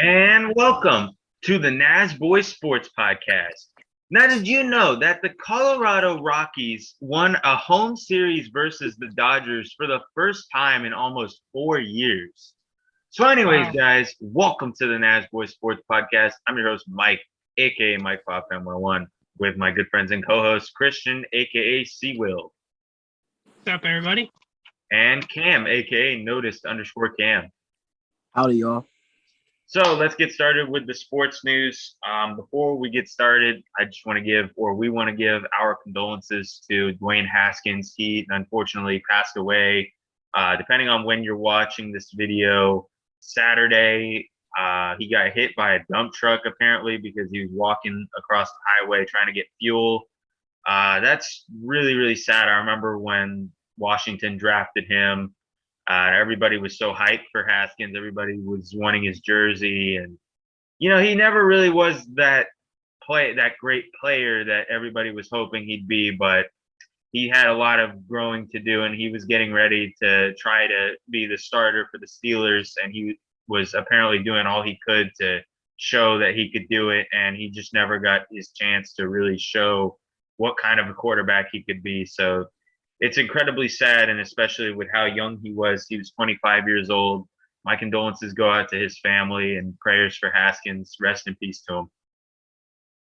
And welcome to the Nasboys Sports Podcast. Now, did you know that the Colorado Rockies won a home series versus the Dodgers for the first time in almost 4 years? So, anyways, Wow. guys, welcome to the Nasboys Sports Podcast. I'm your host, Mike, aka Mike Pop M101, with my good friends and co-host Christian, aka C Will, What's up, everybody? and Cam, aka Noticed_Cam. Howdy, y'all. So let's get started with the sports news. Before we get started, I just want to we want to give our condolences to Dwayne Haskins. He unfortunately passed away. Depending on when you're watching this video, Saturday, he got hit by a dump truck apparently because he was walking across the highway trying to get fuel. That's really, really sad. I remember when Washington drafted him. Everybody was so hyped for Haskins. Everybody was wanting his jersey, and he never really was that great player that everybody was hoping he'd be. But he had a lot of growing to do, and he was getting ready to try to be the starter for the Steelers. And he was apparently doing all he could to show that he could do it, and he just never got his chance to really show what kind of a quarterback he could be. So it's incredibly sad, and especially with how young he was. He was 25 years old. My condolences go out to his family and prayers for Haskins. Rest in peace to him.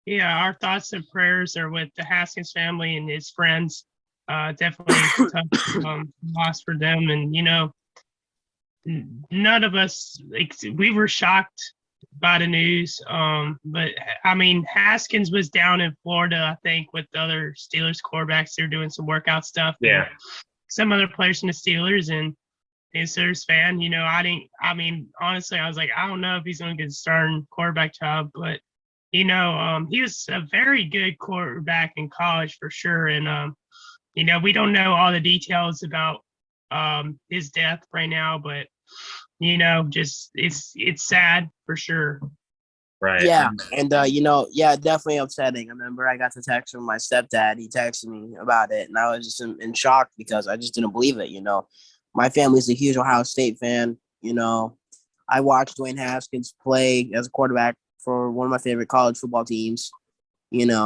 Yeah, our thoughts and prayers are with the Haskins family and his friends. Definitely a tough loss for them. And, none of us, we were shocked by the news. But, I mean, Haskins was down in Florida, I think, with the other Steelers quarterbacks. They're doing some workout stuff. Yeah. Some other players from the Steelers, and a Steelers fan, honestly, I was like, I don't know if he's going to get a starting quarterback job, but, he was a very good quarterback in college for sure. And, we don't know all the details about his death right now, but, just it's sad for sure. Right. Yeah, and definitely upsetting. I remember I got the text from my stepdad. He texted me about it, and I was just in shock because I just didn't believe it. My family's a huge Ohio State fan. I watched Dwayne Haskins play as a quarterback for one of my favorite college football teams. It's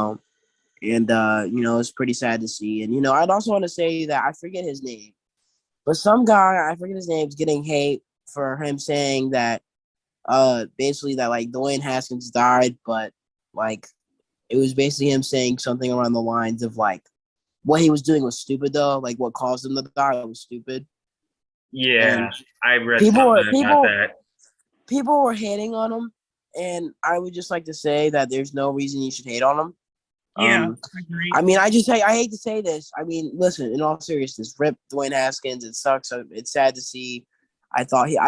pretty sad to see. And I'd also want to say that I forget his name, but some guy, I forget his name, is getting hate for him saying that basically that like Dwayne Haskins died, but like it was basically him saying something around the lines of like what he was doing was stupid though, like what caused him to die was stupid. Yeah, And I read something about that. people were hating on him, and I would just like to say that there's no reason you should hate on him. Yeah, I agree. I mean, I hate to say this. I mean, listen, in all seriousness, rip Dwayne Haskins. It sucks. It's sad to see. I thought he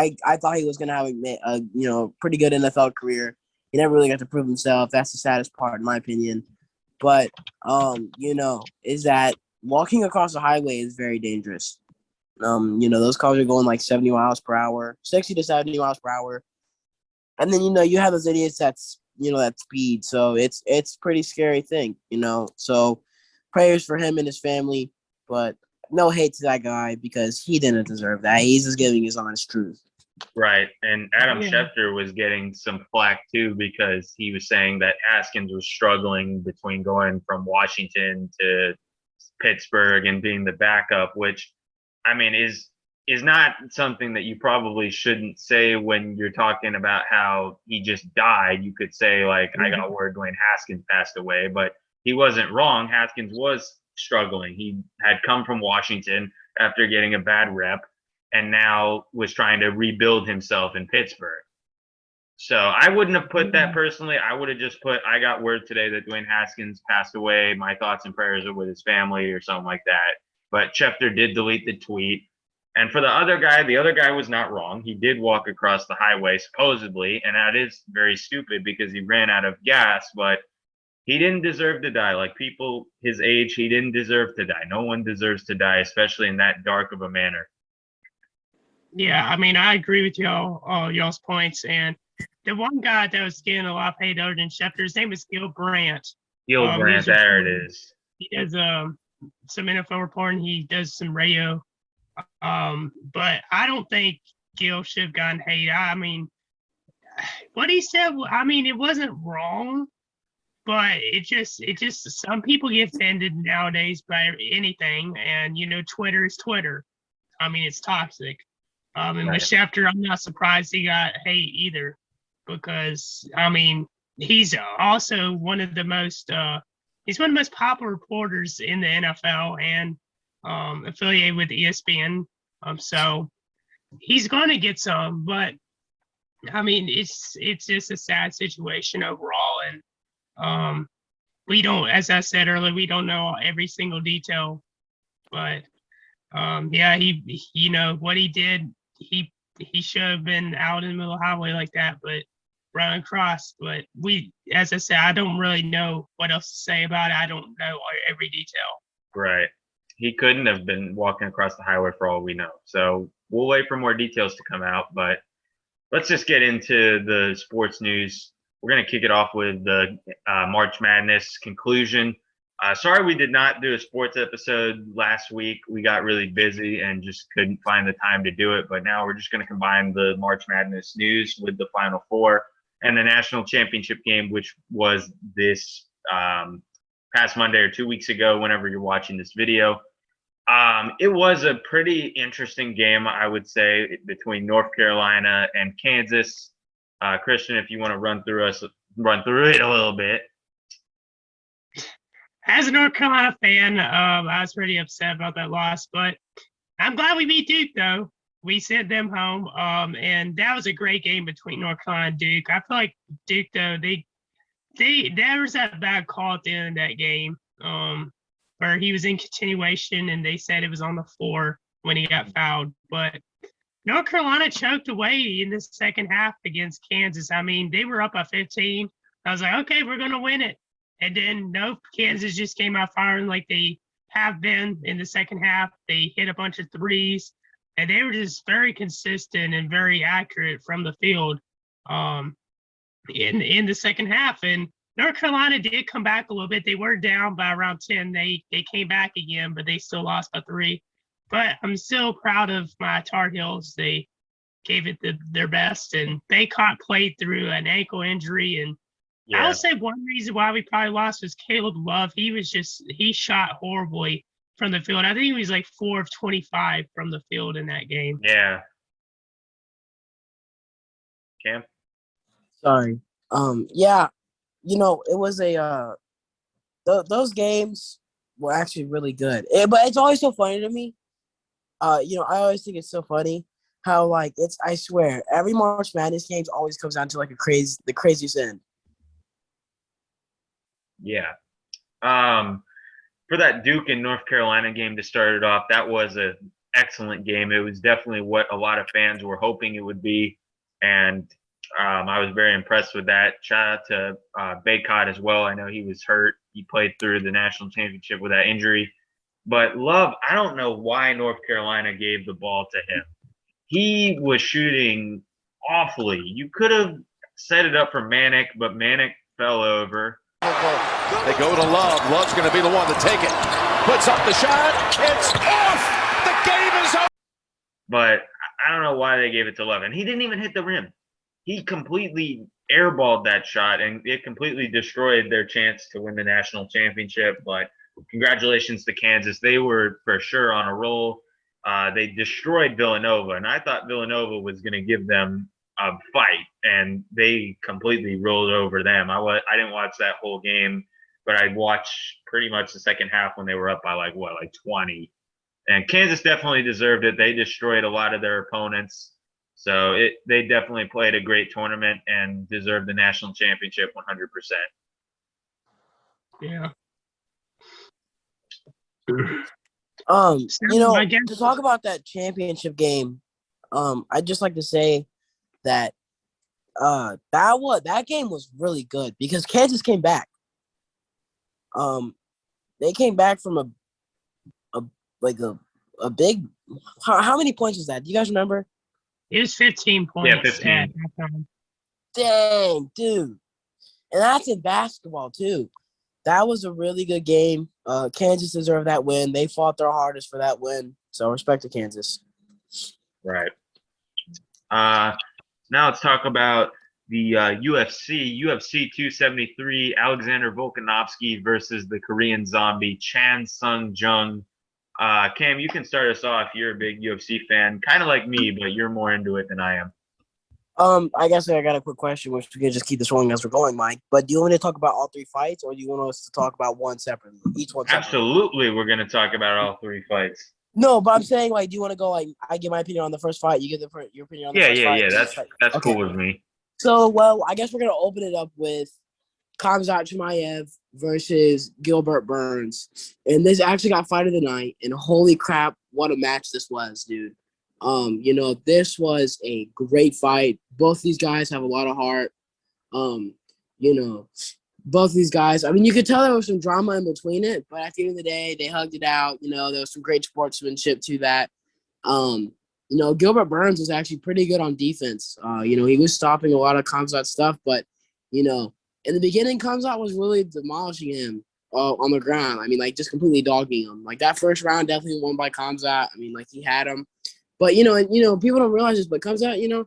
was gonna have a pretty good NFL career. He never really got to prove himself. That's the saddest part, in my opinion. But is that walking across the highway is very dangerous. Those cars are going like 70 miles per hour, 60 to 70 miles per hour, and then you have those idiots that speed. So it's pretty scary thing. So prayers for him and his family, but no hate to that guy because he didn't deserve that. He's just giving his honest truth. Right. And Adam Yeah. Schefter was getting some flack too because he was saying that Haskins was struggling between going from Washington to Pittsburgh and being the backup, which I mean is not something that you probably shouldn't say when you're talking about how he just died. You could say like, I got word Dwayne Haskins passed away, but he wasn't wrong. Haskins was struggling. He had come from Washington after getting a bad rep and now was trying to rebuild himself in Pittsburgh. So I wouldn't have put that personally. I would have just put, I got word today that Dwayne Haskins passed away. My thoughts and prayers are with his family or something like that. But Schefter did delete the tweet. And for the other guy was not wrong. He did walk across the highway, supposedly, and that is very stupid because he ran out of gas, but he didn't deserve to die. Like people his age, he didn't deserve to die. No one deserves to die, especially in that dark of a manner. Yeah, I mean, I agree with y'all's points. And the one guy that was getting a lot of hate other than Schefter, his name is Gil Brandt. Gil Brandt, there it is. He does some NFL reporting. He does some radio. But I don't think Gil should have gotten hate. I mean, what he said, I mean, it wasn't wrong, but it just some people get offended nowadays by anything, and Twitter is Twitter. I mean, it's toxic. And with Schefter, I'm not surprised he got hate either, because I mean, he's also one of the most popular reporters in the NFL and affiliated with ESPN. So he's going to get some, but I mean, it's just a sad situation overall, and we don't, as I said earlier, we don't know every single detail, but yeah, he what he did, he should have been out in the middle of the highway like that, but running across. But as I said, I don't really know what else to say about it. I don't know every detail. Right. He couldn't have been walking across the highway for all we know. So we'll wait for more details to come out, but let's just get into the sports news. We're going to kick it off with the March Madness conclusion. Sorry we did not do a sports episode last week. We got really busy and just couldn't find the time to do it. But now we're just going to combine the March Madness news with the Final Four and the national championship game, which was this past Monday or 2 weeks ago, whenever you're watching this video. It was a pretty interesting game, I would say, between North Carolina and Kansas. Christian, if you want to run through it a little bit. As a North Carolina fan, I was pretty upset about that loss, but I'm glad we beat Duke, though. We sent them home, and that was a great game between North Carolina and Duke. I feel like Duke, though, there was that bad call at the end of that game, where he was in continuation, and they said it was on the floor when he got fouled. But North Carolina choked away in the second half against Kansas. I mean, they were up by 15. I was like, okay, we're going to win it. And then, no, Kansas just came out firing like they have been in the second half. They hit a bunch of threes, and they were just very consistent and very accurate from the field in the second half. And North Carolina did come back a little bit. They were down by around 10. They came back again, but they still lost by 3. But I'm still proud of my Tar Heels. They gave it their best, and Baycott played through an ankle injury. And I would say one reason why we probably lost was Caleb Love. He shot horribly from the field. I think he was like 4 of 25 from the field in that game. Yeah. Cam? Sorry. Yeah, it was those games were actually really good. But it's always so funny to me. I always think it's so funny how, like, I swear, every March Madness game always comes down to like the craziest end. Yeah. For that Duke and North Carolina game to start it off, that was an excellent game. It was definitely what a lot of fans were hoping it would be. And I was very impressed with that. Shout out to Baycott as well. I know he was hurt. He played through the national championship with that injury. But Love, I don't know why North Carolina gave the ball to him. He was shooting awfully. You could have set it up for Manic, but Manic fell over. They go to Love. Love's going to be the one to take it. Puts up the shot. It's off. The game is over. But I don't know why they gave it to Love. And he didn't even hit the rim. He completely airballed that shot, and it completely destroyed their chance to win the national championship. But congratulations to Kansas. They were for sure on a roll. They destroyed Villanova, and I thought Villanova was going to give them a fight, and they completely rolled over them. I didn't watch that whole game, but I watched pretty much the second half when they were up by like 20. And Kansas definitely deserved it. They destroyed a lot of their opponents. So they definitely played a great tournament and deserved the national championship 100%. Yeah. To talk about that championship game, I'd just like to say that that game was really good because Kansas came back. They came back from a big. How many points was that? Do you guys remember? It was 15 points. Yeah, 15. Dang, dude. And that's in basketball, too. That was a really good game. Kansas deserved that win. They fought their hardest for that win. So respect to Kansas. Right. Now let's talk about UFC 273, Alexander Volkanovsky versus the Korean zombie Chan Sung Jung. Cam, you can start us off. You're a big UFC fan, kind of like me, but you're more into it than I am. I guess I got a quick question, which we can just keep this rolling as we're going, Mike. But do you want me to talk about all three fights, or do you want us to talk about one separately, each one separately? Absolutely, we're going to talk about all three fights. No, but I'm saying, like, do you want to go, like, I give my opinion on the first fight, you give your opinion on the first fight? Yeah, that's okay. Cool with me. So, well, I guess we're going to open it up with Khamzat Chimaev versus Gilbert Burns. And this actually got fight of the night, and holy crap, what a match this was, dude. This was a great fight. Both these guys have a lot of heart. Both these guys, I mean, you could tell there was some drama in between it, but at the end of the day, they hugged it out. There was some great sportsmanship to that. Gilbert Burns was actually pretty good on defense. He was stopping a lot of Khamzat stuff, but, in the beginning, Khamzat was really demolishing him on the ground. I mean, like, just completely dogging him. Like, that first round definitely won by Khamzat. I mean, like, he had him. But, people don't realize this, but Khamzat,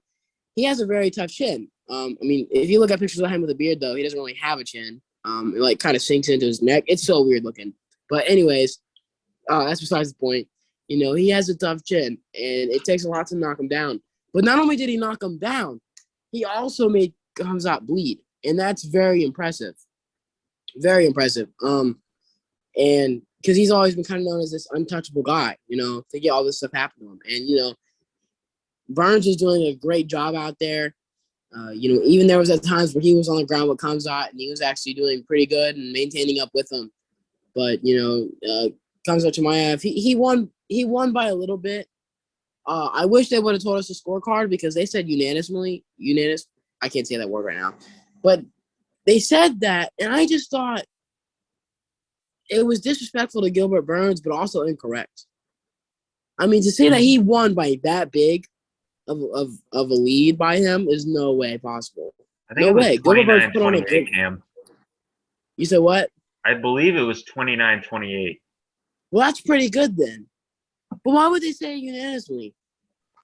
he has a very tough chin. I mean, if you look at pictures of him with a beard, though, he doesn't really have a chin. It, like, kind of sinks into his neck. It's so weird looking. But anyways, that's besides the point. He has a tough chin, and it takes a lot to knock him down. But not only did he knock him down, he also made Khamzat bleed, and that's very impressive. Very impressive. And because he's always been kind of known as this untouchable guy, to get all this stuff happen to him. And, Burns is doing a great job out there. Even there was at times where he was on the ground with Khamzat, and he was actually doing pretty good and maintaining up with him. But, Khamzat Chimaev, he won by a little bit. I wish they would have told us the scorecard because they said unanimous. I can't say that word right now. But they said that, and I just thought it was disrespectful to Gilbert Burns, but also incorrect. I mean, to say that he won by that big of a lead by him is no way possible. I think no it was 29-28, Cam. You said what? I believe it was 29-28. Well, that's pretty good then. But why would they say unanimously?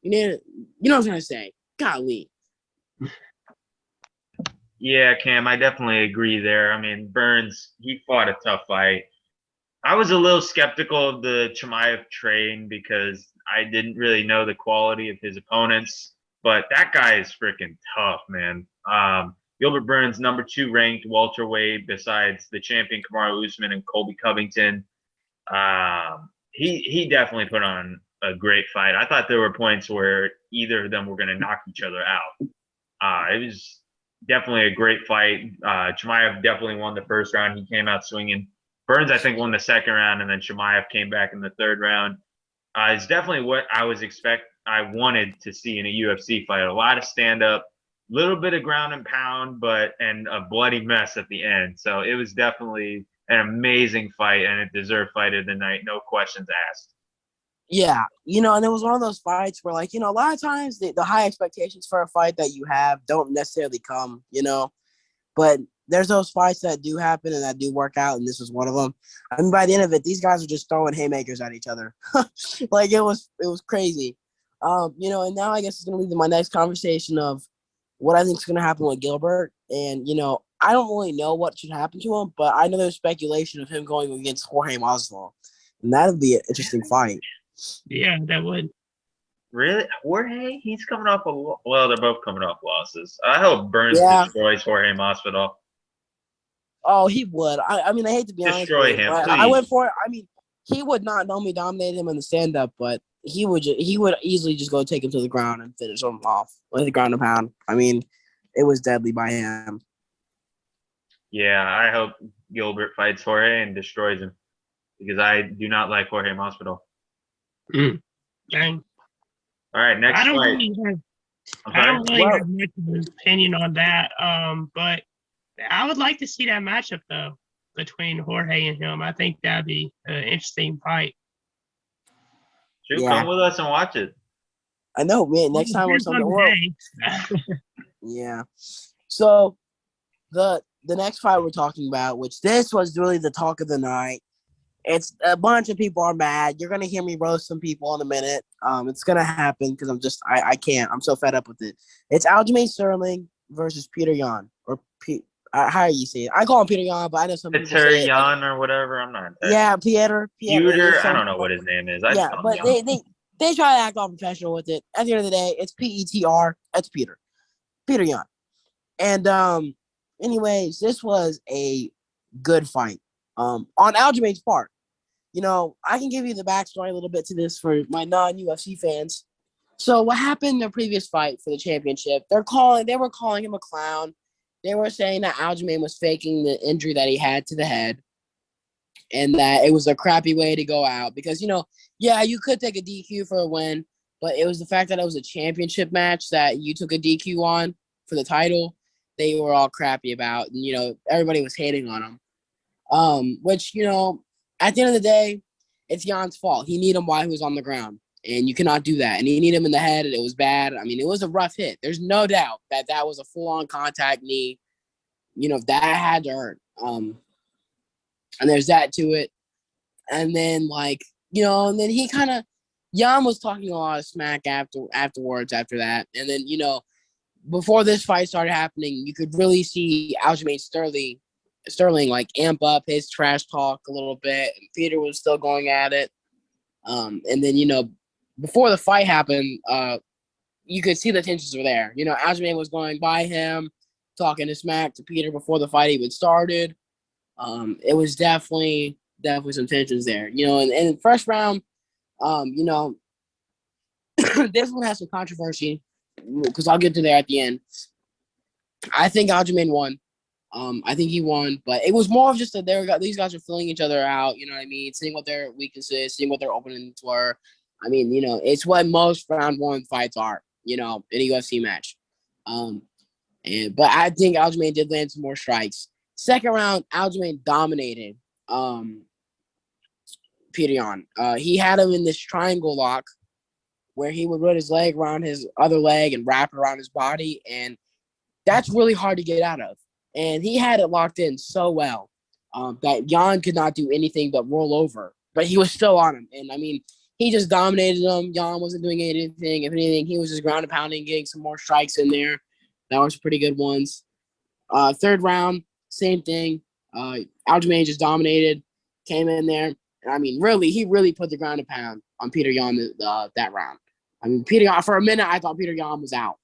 You know what I'm trying to say? Golly. Yeah, Cam, I definitely agree there. I mean, Burns, he fought a tough fight. I was a little skeptical of the Chimaev train because I didn't really know the quality of his opponents, but that guy is freaking tough, man. Gilbert Burns, number 2 ranked welterweight, besides the champion Kamaru Usman and Colby Covington. He definitely put on a great fight. I thought there were points where either of them were going to knock each other out. It was definitely a great fight. Chimaev definitely won the first round. He came out swinging. Burns, I think, won the second round, and then Chimaev came back in the third round. It's definitely what I wanted to see in a UFC fight. A lot of stand-up, little bit of ground and pound, and a bloody mess at the end. So it was definitely an amazing fight, and it deserved fight of the night, no questions asked. Yeah, and it was one of those fights where, like, a lot of times the high expectations for a fight that you have don't necessarily come, but there's those fights that do happen and that do work out, and this was one of them. I mean, by the end of it, these guys were just throwing haymakers at each other. Like, it was crazy. And now I guess it's going to lead to my next conversation of what I think is going to happen with Gilbert. And, I don't really know what should happen to him, but I know there's speculation of him going against Jorge Masvidal, and that would be an interesting fight. Yeah, that would. Really? Jorge? He's coming off well, they're both coming off losses. I hope Burns destroys Jorge Masvidal. Oh, he would. I mean, I hate to be honest. Destroy him, please. I went for it. I mean, he would not normally dominate him in the stand-up, but he would easily just go take him to the ground and finish him off with the ground and pound. I mean, it was deadly by him. Yeah, I hope Gilbert fights Jorge and destroys him because I do not like Jorge Masvidal. Dang. All right, next fight. I don't really have much of an opinion on that, but I would like to see that matchup, though, between Jorge and him. I think that'd be an interesting fight. Come with us and watch it. I know, man. Next time we're something. Yeah. So the next fight we're talking about, which this was really the talk of the night. It's a bunch of people are mad. You're gonna hear me roast some people in a minute. It's gonna happen because I can't. I'm so fed up with it. It's Aljamain Sterling versus Peter Yan how do you say it? I call him Peter Yan, but I know some people say it Yan or whatever. I'm not. Yeah, Peter. Peter. I don't know what his name is. Yeah, but they try to act all professional with it. At the end of the day, it's PETR. That's Peter Yan. And anyways, this was a good fight. On Aljamain's part, I can give you the backstory a little bit to this for my non-UFC fans. So what happened in the previous fight for the championship? They were calling him a clown. They were saying that Aljamain was faking the injury that he had to the head, and that it was a crappy way to go out because you could take a DQ for a win, but it was the fact that it was a championship match that you took a DQ on for the title. They were all crappy about, and everybody was hating on him. Which at the end of the day, it's Jan's fault. He kneed him while he was on the ground. And you cannot do that. And he kneed him in the head, and it was bad. I mean, it was a rough hit. There's no doubt that was a full-on contact knee. That had to hurt. And there's that to it. And then, and then he kind of – Jan was talking a lot of smack afterwards after that. And then, before this fight started happening, you could really see Aljamain Sterling amp up his trash talk a little bit. And Peter was still going at it. And then, before the fight happened, you could see the tensions were there. Aljamain was going by him, talking to smack to Peter before the fight even started. It was definitely some tensions there. And in the first round, this one has some controversy because I'll get to there at the end. I think Aljamain won. I think he won, but it was more of just that these guys are filling each other out. You know what I mean? Seeing what their weaknesses, seeing what their openings were. I mean, it's what most round one fights are, in a UFC match. But I think Aljamain did land some more strikes. Second round, Aljamain dominated Peter Yan. He had him in this triangle lock where he would put his leg around his other leg and wrap it around his body, and that's really hard to get out of. And he had it locked in so well that Yan could not do anything but roll over. But he was still on him. And, I mean, he just dominated him. Yan wasn't doing anything. If anything, he was just ground and pounding, getting some more strikes in there. That was pretty good ones. Third round, same thing. Aljamain just dominated, came in there. And, I mean, he really put the ground and pound on Peter Yan that round. I mean, Peter Yan, for a minute, I thought Peter Yan was out.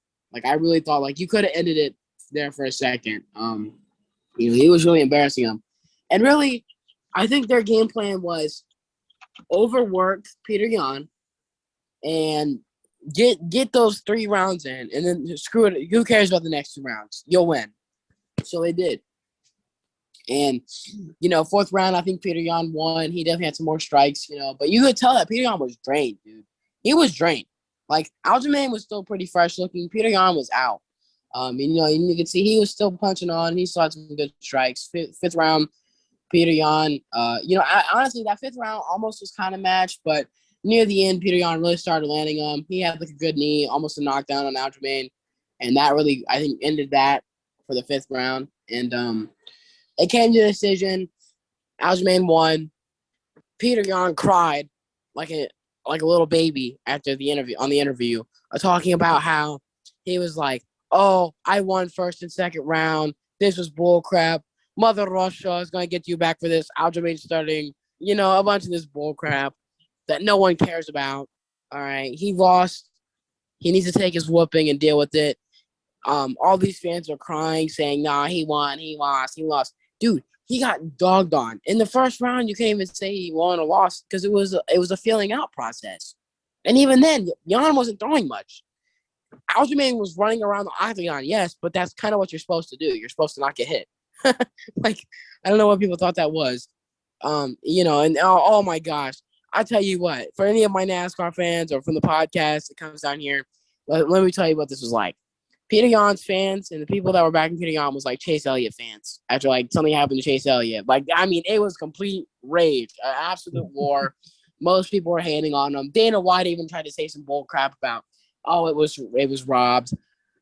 I really thought, you could have ended it there for a second. He was really embarrassing him. And really, I think their game plan was overwork Peter Yan and get those 3 rounds in, and then screw it. Who cares about the next 2 rounds? You'll win. So they did. And, fourth round, I think Peter Yan won. He definitely had some more strikes, but you could tell that Peter Yan was drained, dude. He was drained. Aljamain was still pretty fresh looking. Peter Yan was out. And you could see he was still punching on. He still had some good strikes. Fifth round, Peter Yan. Honestly, that 5th round almost was kind of matched, but near the end, Peter Yan really started landing him. He had a good knee, almost a knockdown on Aljamain, and that really, I think, ended that for the 5th round. And it came to a decision. Aljamain won. Peter Yan cried like a little baby after the interview, talking about how he was like, "Oh, I won first and second round. This was bull crap. Mother Russia is going to get you back for this. Aljamain starting, a bunch of this bull crap that no one cares about. All right. He lost. He needs to take his whooping and deal with it. All these fans are crying, saying, nah, he won. He lost. Dude, he got dogged on. In the first round, you can't even say he won or lost because it was a feeling out process. And even then, Yan wasn't throwing much. Aljamain was running around the octagon, yes, but that's kind of what you're supposed to do. You're supposed to not get hit. I don't know what people thought that was. And oh my gosh. I tell you what, for any of my NASCAR fans or from the podcast that comes down here, let me tell you what this was like. Peter Yan's fans and the people that were backing Peter Yan was like Chase Elliott fans after something happened to Chase Elliott. It was complete rage, an absolute war. Most people were hating on him. Dana White even tried to say some bull crap about, it was robbed.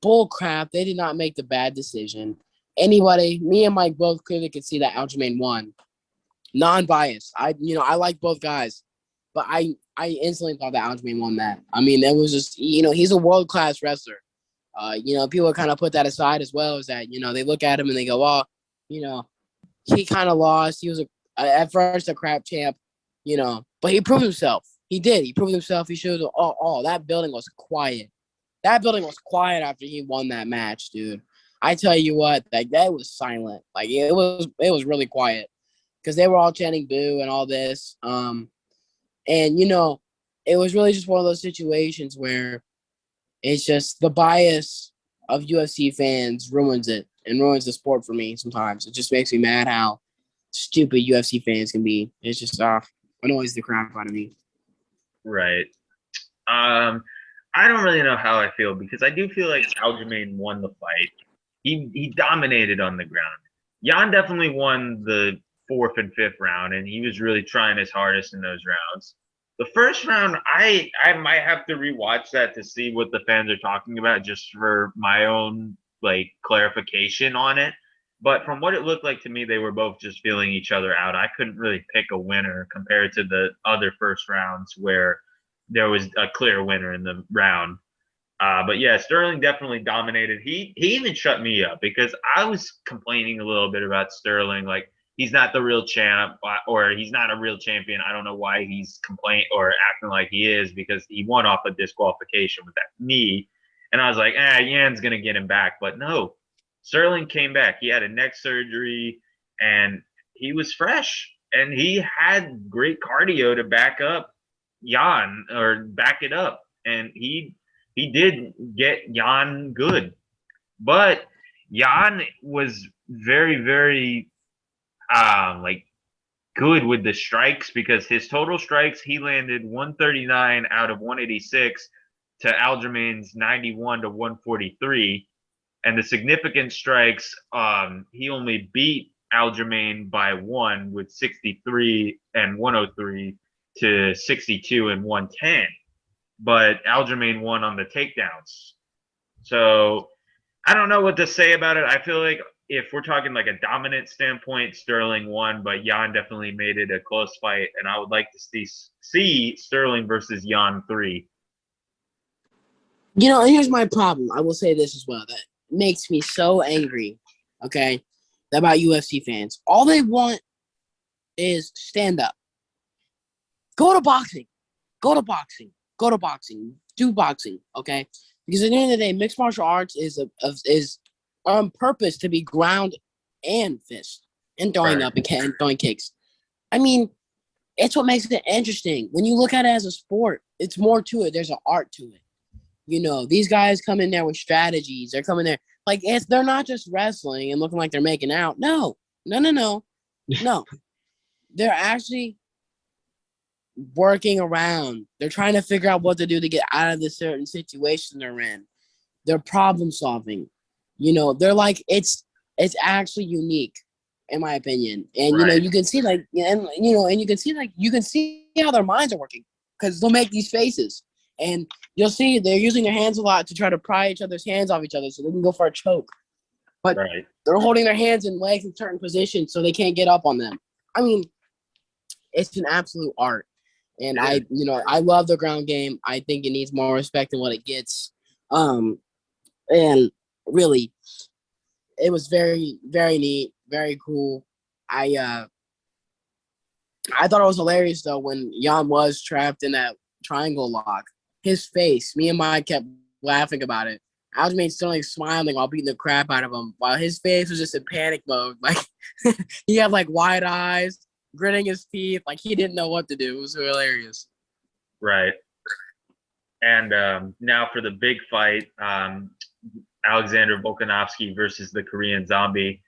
Bull crap. They did not make the bad decision. Anybody, me and Mike both clearly could see that Aljamain won. Non-biased. I like both guys, but I instantly thought that Aljamain won that. I mean, it was just, he's a world-class wrestler. People kind of put that aside as well. Is that they look at him and they go, "Oh, he kind of lost. He was at first a crap champ, but he proved himself. He did. He proved himself. He showed. Oh, that building was quiet. That building was quiet after he won that match, dude. I tell you what, that was silent. Like it was really quiet because they were all chanting boo and all this. It was really just one of those situations where it's just the bias of UFC fans ruins it and ruins the sport for me sometimes. It just makes me mad how stupid UFC fans can be. It's just annoys the crap out of me. Right. I don't really know how I feel because I do feel like Aljamain won the fight. He dominated on the ground. Jan definitely won the 4th and 5th round, and he was really trying his hardest in those rounds. The first round, I might have to rewatch that to see what the fans are talking about, just for my own clarification on it. But from what it looked like to me, they were both just feeling each other out. I couldn't really pick a winner compared to the other first rounds where there was a clear winner in the round. But yeah, Sterling definitely dominated. He even shut me up because I was complaining a little bit about Sterling, like he's not the real champ or he's not a real champion. I don't know why he's complaining or acting like he is because he won off a disqualification with that knee. And I was like, Yan's gonna get him back, but no, Sterling came back. He had a neck surgery and he was fresh and he had great cardio to back up Jan or back it up, and he did get Jan good, but Jan was very, very good with the strikes because his total strikes, he landed 139 out of 186 to Aljamain's 91 to 143, and the significant strikes, he only beat Aljamain by 1 with 63 and 103 to 62 and 110. But Aljamain won on the takedowns. So I don't know what to say about it. I feel like if we're talking like a dominant standpoint, Sterling won, but Jan definitely made it a close fight. And I would like to see Sterling versus Jan 3. And here's my problem. I will say this as well. That makes me so angry, okay, about UFC fans. All they want is stand up. Go to boxing. Go to boxing. Go to boxing. Do boxing, okay? Because at the end of the day, mixed martial arts is on purpose to be ground and fist and throwing up and throwing kicks. I mean, it's what makes it interesting. When you look at it as a sport, it's more to it. There's an art to it. These guys come in there with strategies. They're coming there they're not just wrestling and looking like they're making out. No. They're actually working around. They're trying to figure out what to do to get out of the certain situation they're in. They're problem solving. They're like it's actually unique in my opinion. And you can see you can see how their minds are working because they'll make these faces and you'll see they're using their hands a lot to try to pry each other's hands off each other so they can go for a choke. But they're holding their hands and legs in certain positions so they can't get up on them. I mean, it's an absolute art. And I love the ground game. I think it needs more respect than what it gets. And really, it was very, very neat, very cool. I thought it was hilarious though when Jan was trapped in that triangle lock. His face, me and Mike kept laughing about it. Aljamain still smiling while beating the crap out of him, while his face was just in panic mode. Like he had wide eyes, gritting his teeth, like he didn't know what to do. It was hilarious. Right. And now for the big fight, Alexander Volkanovsky versus the Korean Zombie.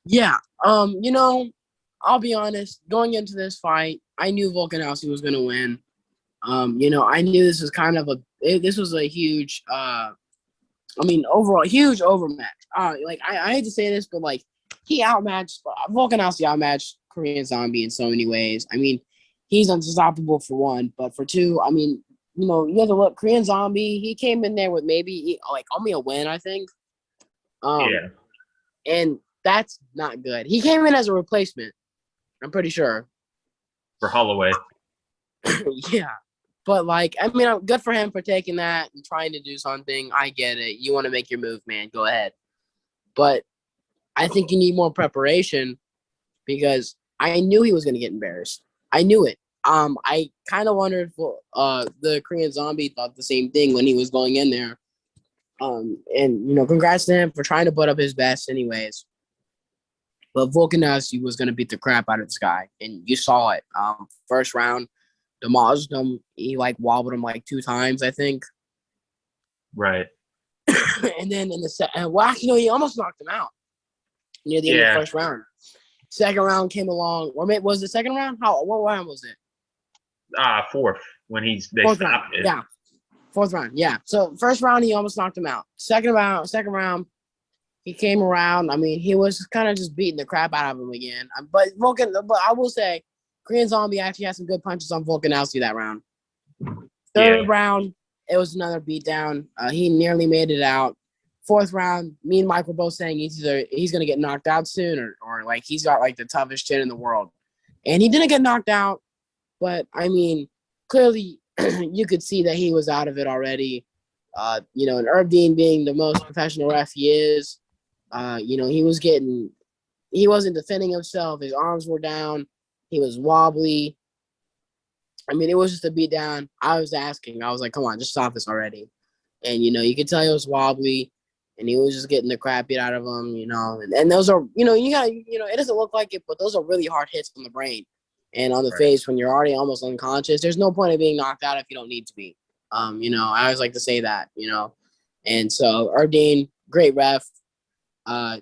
Yeah. I'll be honest. Going into this fight, I knew Volkanovsky was going to win. I knew this was kind of this was a huge, overall huge overmatch. I hate to say this, but Volkanovsky outmatched Korean Zombie in so many ways. I mean, he's unstoppable for one, but for two, you have to look. Korean Zombie, he came in there with maybe only a win, I think. And that's not good. He came in as a replacement. I'm pretty sure for Holloway. Yeah, But, like, I mean, good for him for taking that and trying to do something. I get it. You want to make your move, man. Go ahead. But I think you need more preparation because I knew he was going to get embarrassed. I knew it. I kind of wondered if the Korean Zombie thought the same thing when he was going in there. And, congrats to him for trying to put up his best anyways. But Volkanovsky was going to beat the crap out of this guy, and you saw it. First round, demolished him. He, wobbled him, 2 times, I think. Right. And then in the second, he almost knocked him out near the end of the first round. Second round came along. Or was the second round? What round was it? Fourth, when they stopped it. Yeah. Fourth round, yeah. So first round, he almost knocked him out. Second round, he came around. I mean, he was kind of just beating the crap out of him again. But I will say, Korean Zombie actually had some good punches on Volkanovsky that round. Third round, it was another beatdown. He nearly made it out. Fourth round, me and Mike were both saying he's going to get knocked out soon or he's got the toughest chin in the world. And he didn't get knocked out, but I mean, clearly you could see that he was out of it already. And Irving being the most professional ref he is, he wasn't defending himself. His arms were down. He was wobbly. I mean, it was just a beat down. I was like, come on, just stop this already. And, you could tell he was wobbly and he was just getting the crap beat out of him, and those are, you got it doesn't look like it, but those are really hard hits on the brain and on the face when you're already almost unconscious. There's no point of being knocked out if you don't need to be. I always like to say that, And so Erdine, great ref. That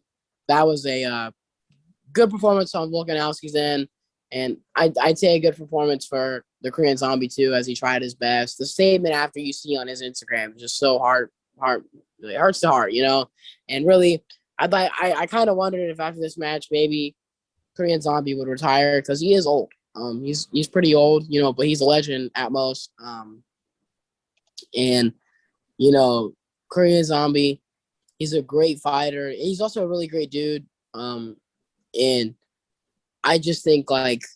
was a good performance on Volkanovski's end. And I'd say a good performance for the Korean Zombie too, as he tried his best. The statement after you see on his Instagram is just so it hurts the heart, And really, I kind of wondered if after this match maybe Korean Zombie would retire because he is old. He's pretty old, but he's a legend at most. And Korean Zombie, he's a great fighter. He's also a really great dude. And I just think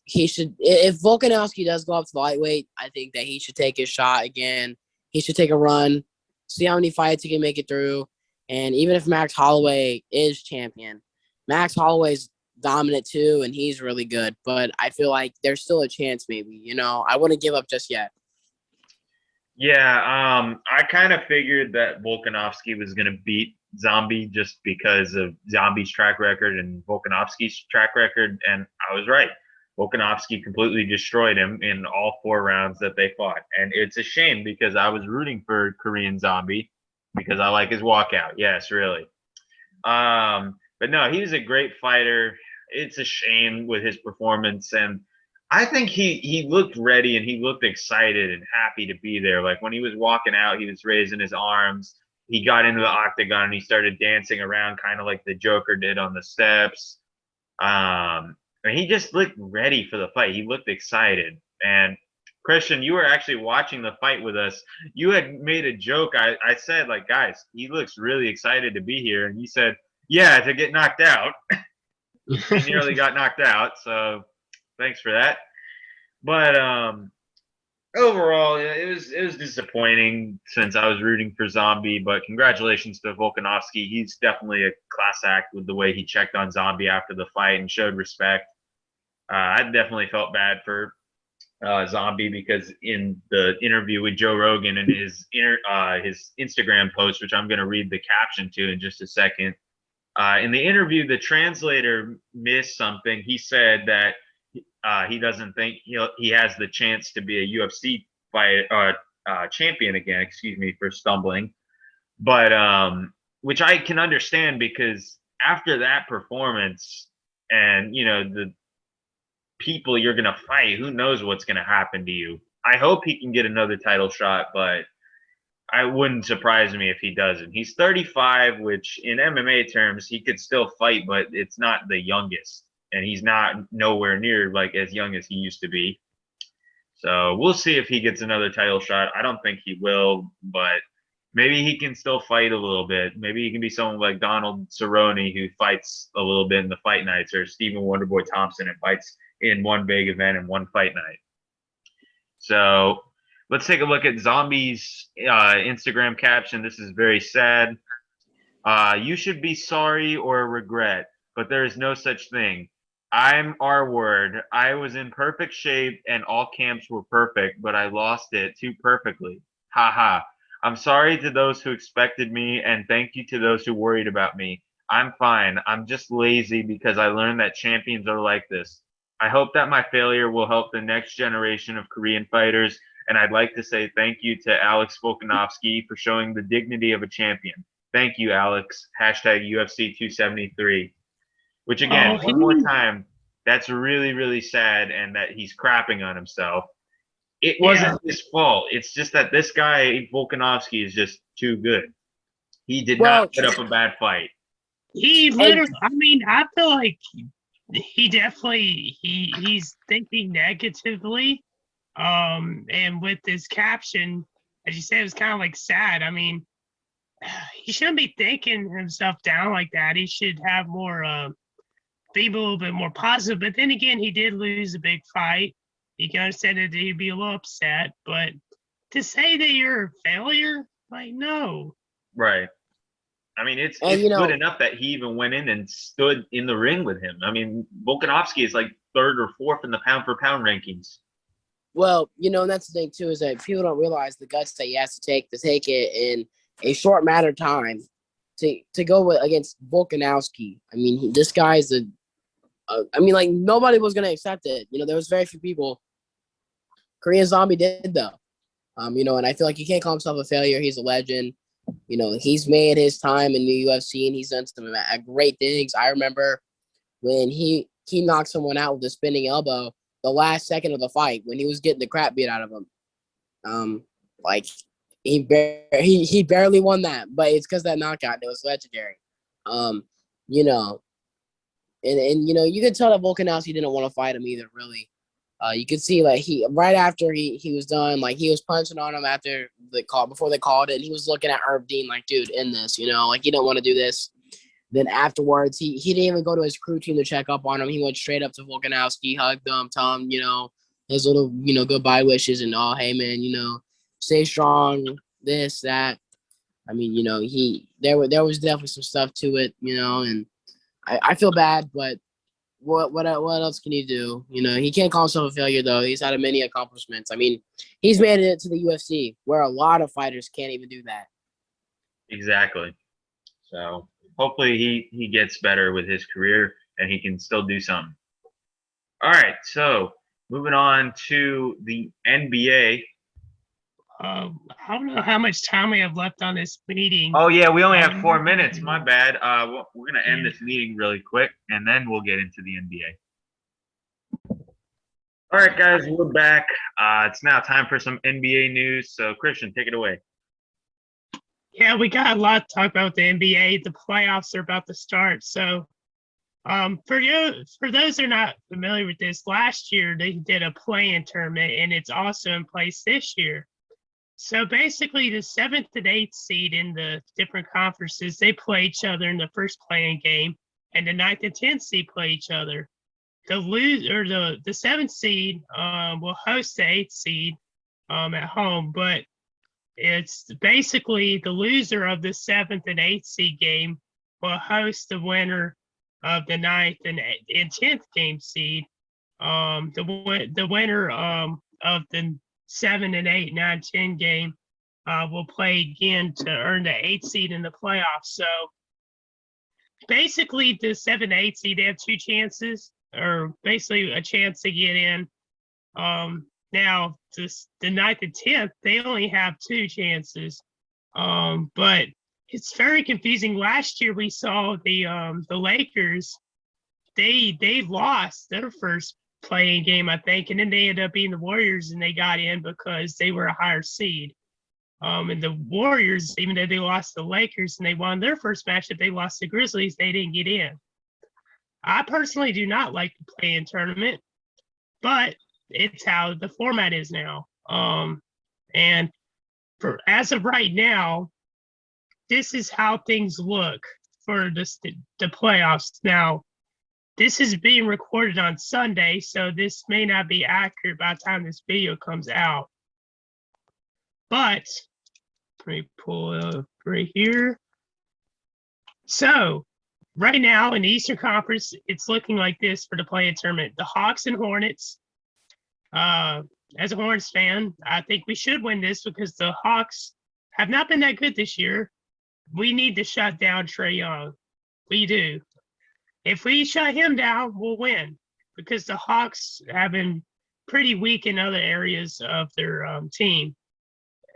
he should, if Volkanovski does go up to the lightweight, I think that he should take his shot again. He should take a run, see how many fights he can make it through. And even if Max Holloway is champion, Max Holloway's dominant too, and he's really good. But I feel like there's still a chance maybe, I wouldn't give up just yet. Yeah, I kind of figured that Volkanovski was going to beat Zombie just because of Zombie's track record and Volkanovski's track record, and I was right. Volkanovski completely destroyed him in all 4 rounds that they fought, and it's a shame because I was rooting for Korean Zombie because I like his walkout. Yes, really. But no, he's a great fighter. It's a shame with his performance, and I think he looked ready and he looked excited and happy to be there. Like when he was walking out, he was raising his arms. He got into the octagon and he started dancing around kind of like the Joker did on the steps. And he just looked ready for the fight. He looked excited. And Christian, you were actually watching the fight with us. You had made a joke. I said, guys, he looks really excited to be here. And you said, yeah, to get knocked out. He nearly got knocked out. So thanks for that. But overall, it was disappointing since I was rooting for Zombie. But congratulations to Volkanovski. He's definitely a class act with the way he checked on Zombie after the fight and showed respect. I definitely felt bad for Zombie because in the interview with Joe Rogan and his Instagram post, which I'm going to read the caption to in just a second. In the interview, the translator missed something. He said that he doesn't think he has the chance to be a UFC champion again. Excuse me for stumbling, but which I can understand because after that performance and the people you're gonna fight, who knows what's gonna happen to you. I hope he can get another title shot, but I wouldn't surprise me if he doesn't. He's 35, which in MMA terms he could still fight, but it's not the youngest. And he's not nowhere near as young as he used to be. So we'll see if he gets another title shot. I don't think he will, but maybe he can still fight a little bit. Maybe he can be someone like Donald Cerrone who fights a little bit in the fight nights, or Stephen Wonderboy Thompson and fights in one big event and one fight night. So Let's take a look at Zombie's Instagram caption. This is very sad. You should be sorry or regret, but there is no such thing. I'm our word. I was in perfect shape and all camps were perfect, but I lost it too perfectly. Ha ha. I'm sorry to those who expected me and thank you to those who worried about me. I'm fine. I'm just lazy because I learned that champions are like this. I hope that my failure will help the next generation of Korean fighters, and I'd like to say thank you to Alex Volkanovsky for showing the dignity of a champion. Thank you, Alex. Hashtag UFC 273. Which again, one more time, that's really, really sad, and that he's crapping on himself. It wasn't his fault. It's just that this guy, Volkanovski, is just too good. He did not put up a bad fight. He literally, I mean, I feel like he definitely he's thinking negatively. And with this caption, as you said, it was kind of like sad. I mean, he shouldn't be thinking himself down like that. He should have more be a little bit more positive. But then again, he did lose a big fight. You can understand that he'd be a little upset. But to say that you're a failure, like, no. Right. I mean, it's good enough that he even went in and stood in the ring with him. I mean, Volkanovski is like third or fourth in the pound-for-pound rankings. Well, and that's the thing, too, is that people don't realize the guts that he has to take it in a short matter of time to go against Volkanovski. I mean, this guy's nobody was going to accept it. There was very few people. Korean Zombie did, though. And I feel like he can't call himself a failure. He's a legend. He's made his time in the UFC, and he's done some great things. I remember when he knocked someone out with a spinning elbow the last second of the fight when he was getting the crap beat out of him. He barely won that, but it's because that knockout. It was legendary. And you could tell that Volkanovski didn't want to fight him either, really. You could see like right after he was done, like he was punching on him after the call, before they called it, and he was looking at Herb Dean like, dude, end this, like he didn't want to do this. Then afterwards, he didn't even go to his crew team to check up on him. He went straight up to Volkanovski, hugged him, told him, his little, goodbye wishes and all, hey man, stay strong, this, that. I mean, there was definitely some stuff to it, and I feel bad, but what else can he do? He can't call himself a failure though. He's had many accomplishments. I mean, he's made it to the UFC where a lot of fighters can't even do that. Exactly. So hopefully he gets better with his career and he can still do something. All right, so moving on to the NBA. I don't know how much time we have left on this meeting. Oh, yeah, we only have 4 minutes. My bad. We're going to end this meeting really quick, and then we'll get into the NBA. All right, guys, we're back. It's now time for some NBA news. So, Christian, take it away. Yeah, we got a lot to talk about the NBA. The playoffs are about to start. So, for those who are not familiar with this, last year they did a play-in tournament, and it's also in place this year. So basically, the 7th and 8th seed in the different conferences, they play each other in the first play-in game, and the 9th and 10th seed play each other. The 7th seed will host the 8th seed at home, but it's basically the loser of the 7th and 8th seed game will host the winner of the 9th and 10th game seed. The winner of the 7 and 8, 9, 10 game will play again to earn the 8th seed in the playoffs. So basically, the 7 and 8 seed, they have 2 chances, or basically a chance to get in. Now, the 9th and 10th, they only have 2 chances. But it's very confusing. Last year, we saw the Lakers, they lost their first playing game, I think, and then they ended up being the Warriors, and they got in because they were a higher seed. And the Warriors, even though they lost the Lakers and they won their first matchup, they lost the Grizzlies, they didn't get in. I personally do not like the play-in tournament, but it's how the format is now. And as of right now, this is how things look for the playoffs. Now, this is being recorded on Sunday, so this may not be accurate by the time this video comes out. But let me pull it up right here. So right now in the Eastern Conference, it's looking like this for the play-in tournament. The Hawks and Hornets. As a Hornets fan, I think we should win this because the Hawks have not been that good this year. We need to shut down Trae Young. We do. If we shut him down, we'll win because the Hawks have been pretty weak in other areas of their team.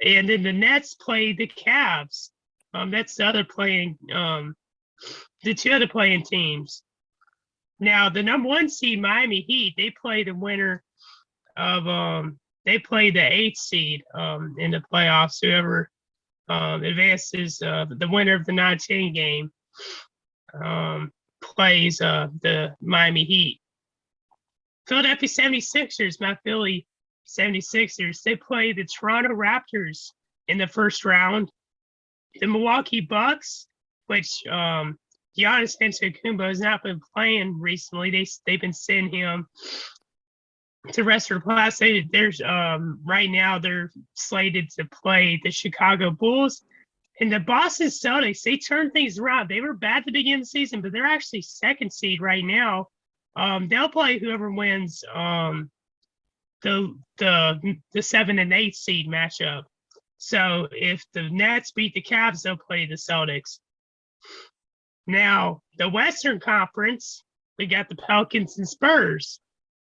And then the Nets play the Cavs. That's the other playing, the two other playing teams. Now, the number 1 seed, Miami Heat, they play the winner of, they play the 8th seed in the playoffs. Whoever advances, the winner of the 9-10 game plays the Miami Heat. Philadelphia 76ers, my Philly 76ers, they play the Toronto Raptors in the first round. The Milwaukee Bucks, which Giannis Antetokounmpo has not been playing recently. They've been sending him to rest for the class. There's right now they're slated to play the Chicago Bulls. And the Boston Celtics, they turned things around. They were bad to begin the season, but they're actually 2nd seed right now. They'll play whoever wins the 7 and 8 seed matchup. So if the Nets beat the Cavs, they'll play the Celtics. Now, the Western Conference, we got the Pelicans and Spurs.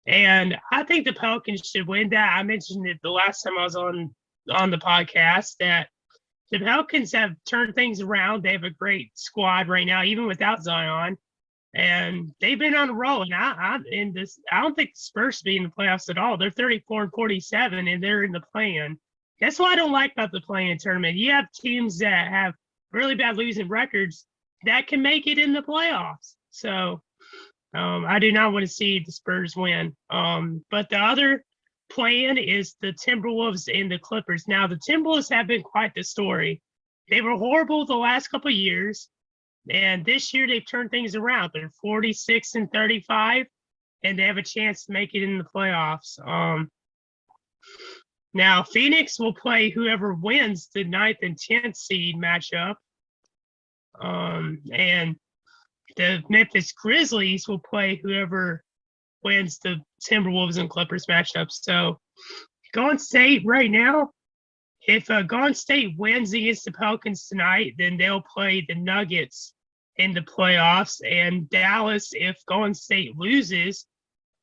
And I think the Pelicans should win that. I mentioned it the last time I was on the podcast that the Pelicans have turned things around. They have a great squad right now, even without Zion. And they've been on a roll. And I don't think the Spurs will be in the playoffs at all. They're 34-47, and they're in the play-in. That's what I don't like about the play-in tournament. You have teams that have really bad losing records that can make it in the playoffs. So I do not want to see the Spurs win. But the other play-in is the Timberwolves and the Clippers. Now, the Timberwolves have been quite the story. They were horrible the last couple of years. And this year they've turned things around. They're 46-35, and they have a chance to make it in the playoffs. Now Phoenix will play whoever wins the 9th and 10th seed matchup. And the Memphis Grizzlies will play whoever wins the Timberwolves and Clippers matchup. So Golden State right now, if Golden State wins against the Pelicans tonight, then they'll play the Nuggets in the playoffs. And Dallas, if Golden State loses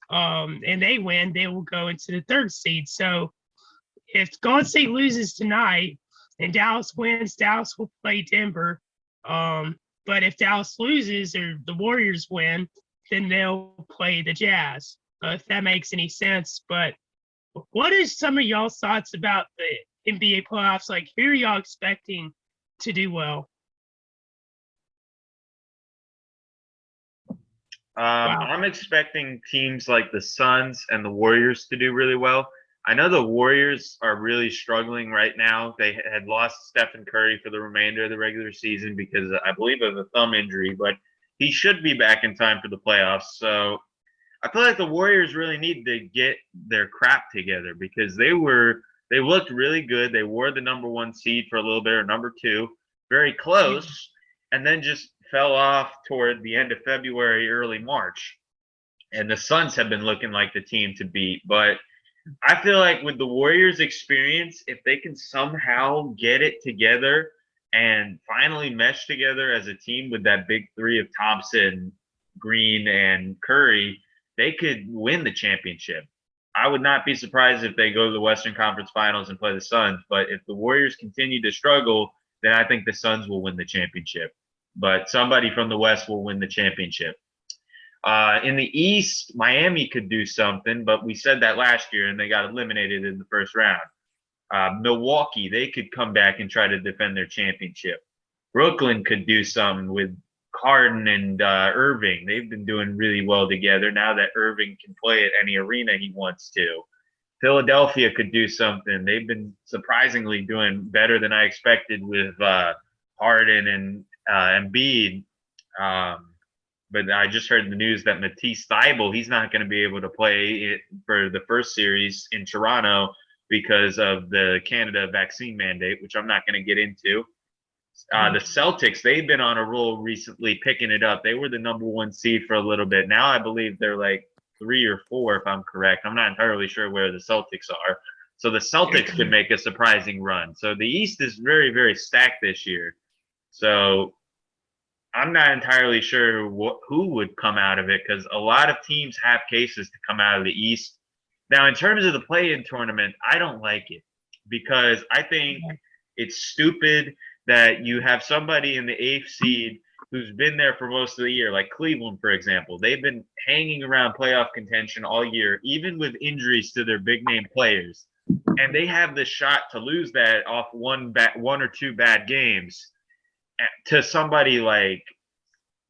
and they win, they will go into the 3rd seed. So if Golden State loses tonight and Dallas wins, Dallas will play Denver. But if Dallas loses or the Warriors win, then they'll play the Jazz, if that makes any sense. But what are some of y'all's thoughts about the NBA playoffs? Like, who are y'all expecting to do well? I'm expecting teams like the Suns and the Warriors to do really well. I know the Warriors are really struggling right now. They had lost Stephen Curry for the remainder of the regular season because I believe of a thumb injury, but he should be back in time for the playoffs. So I feel like the Warriors really need to get their crap together because they looked really good. They were the number 1 seed for a little bit, or number 2, very close, and then just fell off toward the end of February, early March. And the Suns have been looking like the team to beat. But I feel like with the Warriors' experience, if they can somehow get it together and finally mesh together as a team with that big 3 of Thompson, Green, and Curry, they could win the championship. I would not be surprised if they go to the Western Conference Finals and play the Suns. But if the Warriors continue to struggle, then I think the Suns will win the championship. But somebody from the West will win the championship. In the East, Miami could do something, but we said that last year and they got eliminated in the first round. Milwaukee, they could come back and try to defend their championship. Brooklyn could do something with Harden and Irving. They've been doing really well together now that Irving can play at any arena he wants to. Philadelphia could do something. They've been surprisingly doing better than I expected with Harden and Embiid. But I just heard the news that Matisse Thybulle, he's not going to be able to play it for the first series in Toronto because of the Canada vaccine mandate, which I'm not going to get into. The Celtics, they've been on a roll recently, picking it up. They were the number 1 seed for a little bit. Now I believe they're like 3 or 4, if I'm correct. I'm not entirely sure where the Celtics are. So the Celtics could make a surprising run. So the East is very, very stacked this year. So I'm not entirely sure who would come out of it, because a lot of teams have cases to come out of the East. Now, in terms of the play-in tournament, I don't like it, because I think it's stupid that you have somebody in the 8th seed who's been there for most of the year, like Cleveland, for example. They've been hanging around playoff contention all year, even with injuries to their big-name players. And they have the shot to lose that off one or two bad games to somebody like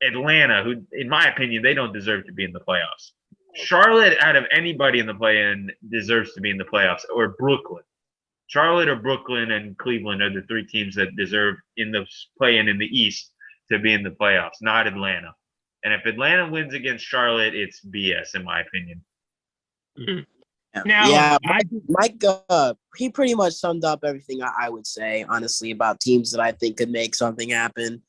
Atlanta, who, in my opinion, they don't deserve to be in the playoffs. Charlotte, out of anybody in the play-in, deserves to be in the playoffs, or Brooklyn. Charlotte or Brooklyn and Cleveland are the 3 teams that deserve in the play-in in the East to be in the playoffs, not Atlanta. And if Atlanta wins against Charlotte, it's BS, in my opinion. Now, Mike, he pretty much summed up everything I would say, honestly, about teams that I think could make something happen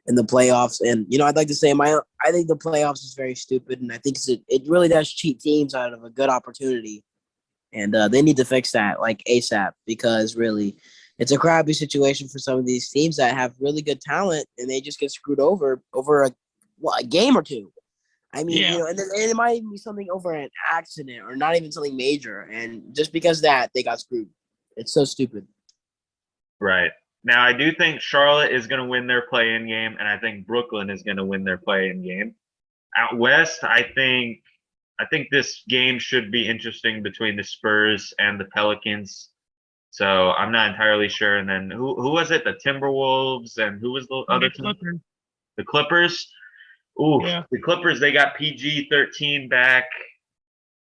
in the playoffs. And, I'd like to say I think the playoffs is very stupid, and I think it really does cheat teams out of a good opportunity. And they need to fix that, like, ASAP, because really it's a crappy situation for some of these teams that have really good talent, and they just get screwed over a game or two. I mean, and it might even be something over an accident or not even something major. And just because of that, they got screwed. It's so stupid. Right. Now, I do think Charlotte is going to win their play-in game, and I think Brooklyn is going to win their play-in game. Out West, I think this game should be interesting between the Spurs and the Pelicans. So I'm not entirely sure. And then who was it? The Timberwolves, and who was the other team? The Clippers. Ooh, The Clippers, they got PG-13 back.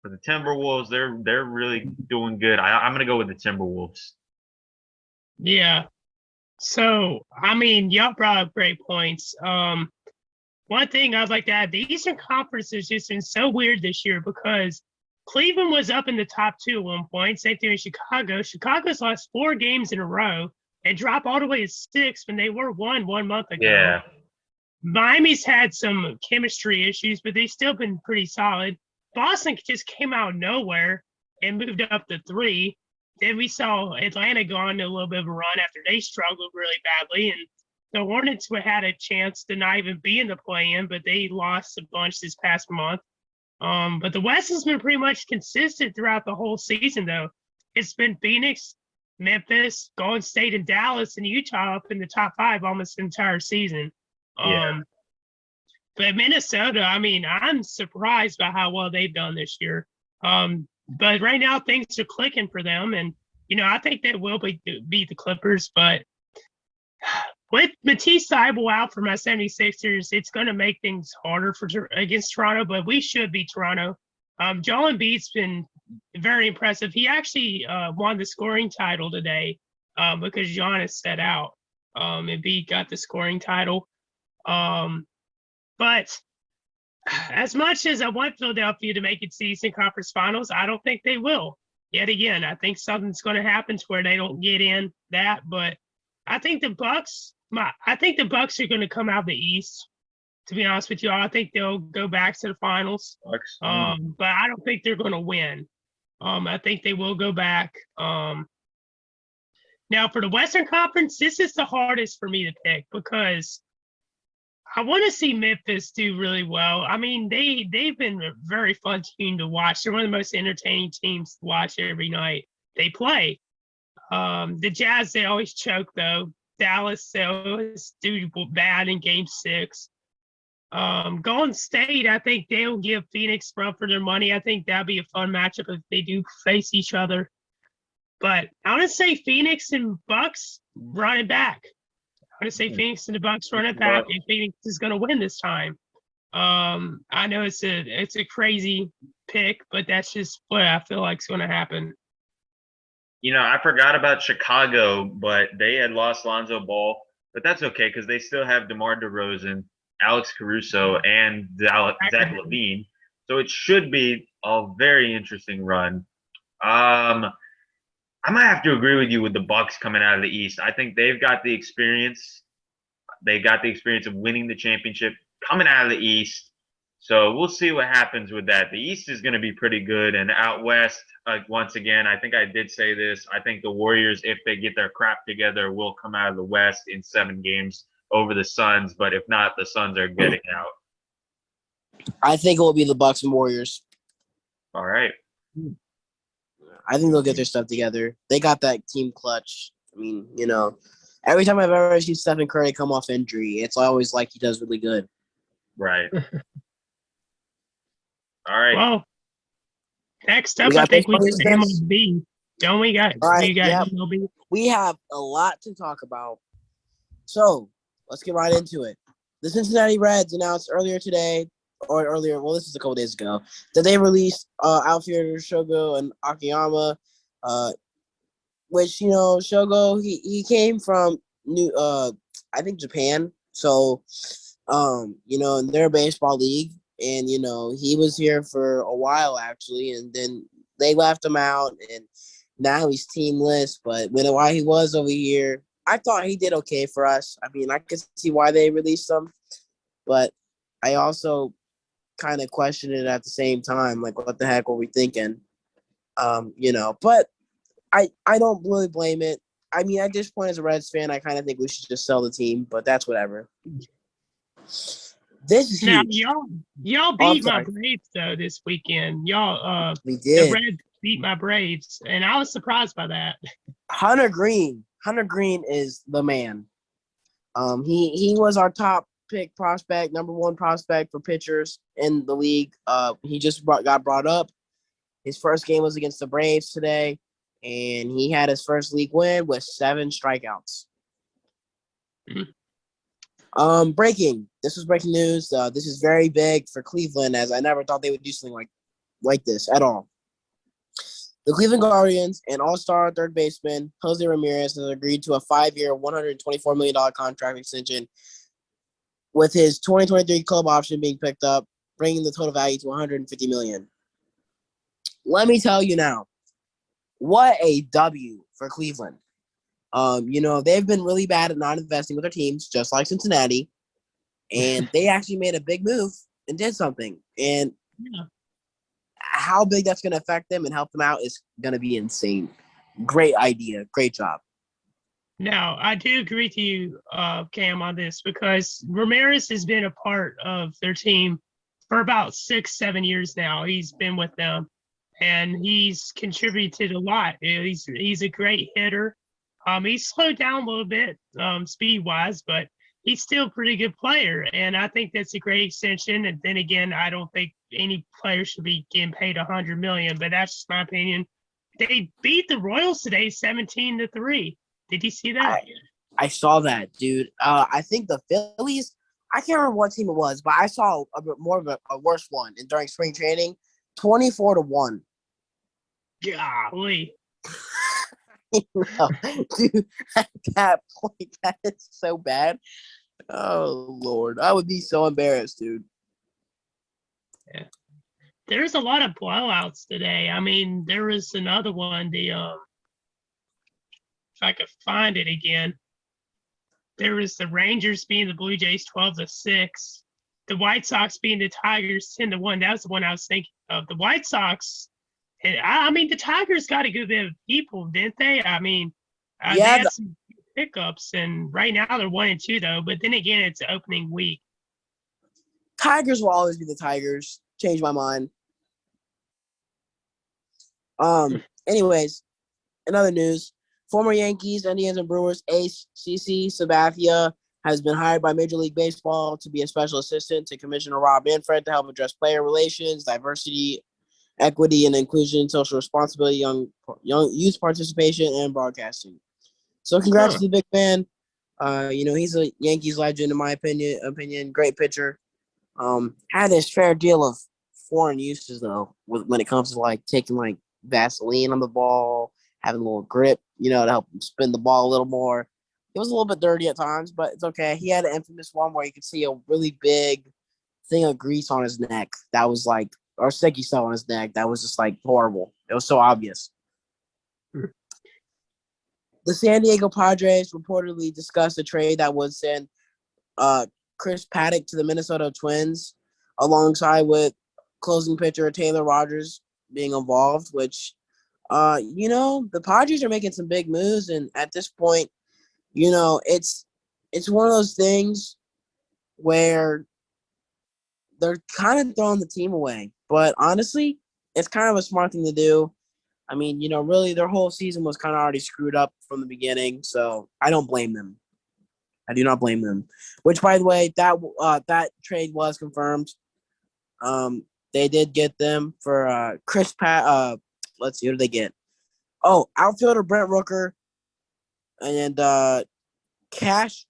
For the Timberwolves, they're really doing good. I'm gonna go with the Timberwolves. Yeah. So, I mean, y'all brought up great points. One thing I'd like to add, the Eastern Conference has just been so weird this year, because Cleveland was up in the top 2 at one point. Same thing in Chicago. Chicago's lost 4 games in a row and dropped all the way to 6 when they were 1 month ago. Yeah. Miami's had some chemistry issues, but they've still been pretty solid. Boston just came out of nowhere and moved up to 3. Then we saw Atlanta go on a little bit of a run after they struggled really badly. And the Hornets had a chance to not even be in the play-in, but they lost a bunch this past month. But the West has been pretty much consistent throughout the whole season, though. It's been Phoenix, Memphis, Golden State, and Dallas, and Utah up in the top 5 almost the entire season. But Minnesota, I mean, I'm surprised by how well they've done this year. But right now things are clicking for them, and I think they will beat the Clippers. But with Matisse Thybulle out for my 76ers, it's going to make things harder against Toronto. But we should beat Toronto. Joel Embiid's been very impressive. He actually won the scoring title today because Giannis set out. Embiid got the scoring title. But as much as I want Philadelphia to make it to the Eastern Conference Finals, I don't think they will. Yet again, I think something's going to happen to where they don't get in that. But I think the Bucks are going to come out of the East. To be honest with you, I think they'll go back to the finals. But I don't think they're going to win. I think they will go back. Now for the Western Conference, this is the hardest for me to pick, because I want to see Memphis do really well. I mean, they've been a very fun team to watch. They're one of the most entertaining teams to watch every night they play. The Jazz, they always choke, though. Dallas, they always do bad in Game 6. Golden State, I think they'll give Phoenix run for their money. I think that'd be a fun matchup if they do face each other. But I want to say Phoenix and Bucks running back. I'm going to say Phoenix and the Bucks run it back, and Phoenix is going to win this time. I know it's a crazy pick, but that's just what I feel like is going to happen. I forgot about Chicago, but they had lost Lonzo Ball, but that's okay because they still have DeMar DeRozan, Alex Caruso, and Zach LaVine. So it should be a very interesting run. I might have to agree with you with the Bucks coming out of the East. I think they've got the experience. They got the experience of winning the championship coming out of the East. So we'll see what happens with that. The East is going to be pretty good. And out West, once again, I think I did say this. I think the Warriors, if they get their crap together, will come out of the West in 7 games over the Suns. But if not, the Suns are getting out. I think it will be the Bucks and Warriors. All right. I think they'll get their stuff together. They got that team clutch. I mean, every time I've ever seen Stephen Curry come off injury, it's always like he does really good. Right. All right. Well, next up, I think we got MLB. Don't we got? All right, we got MLB. We have a lot to talk about. So let's get right into it. The Cincinnati Reds announced earlier today, this is a couple days ago, that they released outfielder Shogo and Akiyama, which, Shogo, he came from I think Japan. So, in their baseball league, and, he was here for a while actually, and then they left him out, and now he's teamless. But while he was over here, I thought he did okay for us. I mean, I could see why they released him, but I also kind of question it at the same time. Like, what the heck were we thinking? But I don't really blame it. I mean, at this point, as a Reds fan, I kind of think we should just sell the team, but that's whatever. This is huge. Y'all beat my Braves though this weekend. Y'all, we did. The Reds beat my Braves, and I was surprised by that. Hunter Green is the man. He was our top pick prospect, number 1 prospect for pitchers in the league. He just got brought up. His first game was against the Braves today, and he had his first league win with 7 strikeouts. Breaking. This was breaking news. This is very big for Cleveland, as I never thought they would do something like this at all. The Cleveland Guardians and all-star third baseman Jose Ramirez has agreed to a 5-year, $124 million contract extension, with his 2023 club option being picked up, bringing the total value to $150 million. Let me tell you now, what a W for Cleveland. They've been really bad at not investing with their teams, just like Cincinnati, and they actually made a big move and did something. And how big that's going to affect them and help them out is going to be insane. Great idea. Great job. Now, I do agree with you, Cam, on this, because Ramirez has been a part of their team for about 6-7 years now. He's been with them, and he's contributed a lot. He's a great hitter. He's slowed down a little bit speed-wise, but he's still a pretty good player, and I think that's a great extension. And then again, I don't think any player should be getting paid $100 million, but that's just my opinion. They beat the Royals today 17-3. Did you see that? I saw that, dude. I think the Phillies, I can't remember what team it was, but I saw a bit more of a worse one during spring training, 24-1. Golly. No, dude, at that point, that is so bad. Oh, Lord. I would be so embarrassed, dude. Yeah. There's a lot of blowouts today. I mean, there was another one, if I could find it again. There was the Rangers beating the Blue Jays 12-6. The White Sox beating the Tigers 10-1. That was the one I was thinking of. The White Sox, I mean, the Tigers got a good bit of people, didn't they? I mean, they had some pickups, and right now they're 1-2 though. But then again, it's opening week. Tigers will always be the Tigers. Change my mind. Anyways, in other news, former Yankees, Indians, and Brewers ace CC Sabathia has been hired by Major League Baseball to be a special assistant to Commissioner Rob Manfred to help address player relations, diversity, equity and inclusion, social responsibility, young youth participation, and broadcasting. So congrats to the big man. He's a Yankees legend in my opinion. Great pitcher. Had his fair deal of foreign uses though, when it comes to taking Vaseline on the ball, having a little grip, to help him spin the ball a little more. It was a little bit dirty at times, but it's okay. He had an infamous one where you could see a really big thing of grease on his neck. That was or sticky stuff on his neck. That was just horrible. It was so obvious. The San Diego Padres reportedly discussed a trade that would send Chris Paddock to the Minnesota Twins, alongside with closing pitcher Taylor Rogers being involved, which, the Padres are making some big moves. And at this point, it's one of those things where they're kind of throwing the team away. But honestly, it's kind of a smart thing to do. I mean, really their whole season was kind of already screwed up from the beginning, so I don't blame them. I do not blame them. Which, by the way, that trade was confirmed. They did get them for Chris Pat. Let's see, what did they get? Oh, outfielder Brent Rooker and cash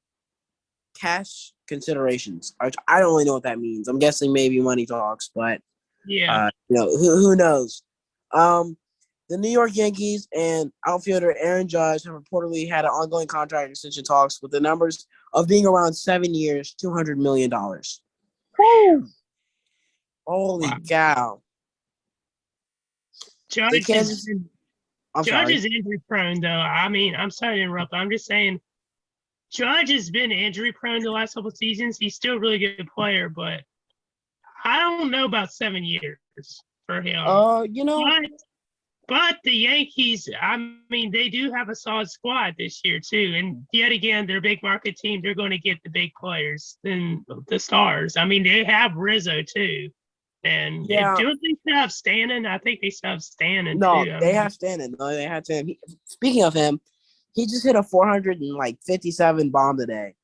considerations. I don't really know what that means. I'm guessing maybe money talks, but Yeah. who knows? The New York Yankees and outfielder Aaron Judge have reportedly had an ongoing contract extension talks with the numbers of being around 7 years, $200 million. Woo! Holy cow. Judge is injury prone, though. I mean, I'm sorry to interrupt. I'm just saying, Judge has been injury prone the last couple of seasons. He's still a really good player, but I don't know about 7 years for him. But the Yankees, I mean, they do have a solid squad this year, too. And yet again, their big market team, they're going to get the big players and the stars. I mean, they have Rizzo, too. And do they still have Stanton? I think they still have Stanton, no, too. They have Stanton. No, they have Stanton. Speaking of him, he just hit a 457 bomb today.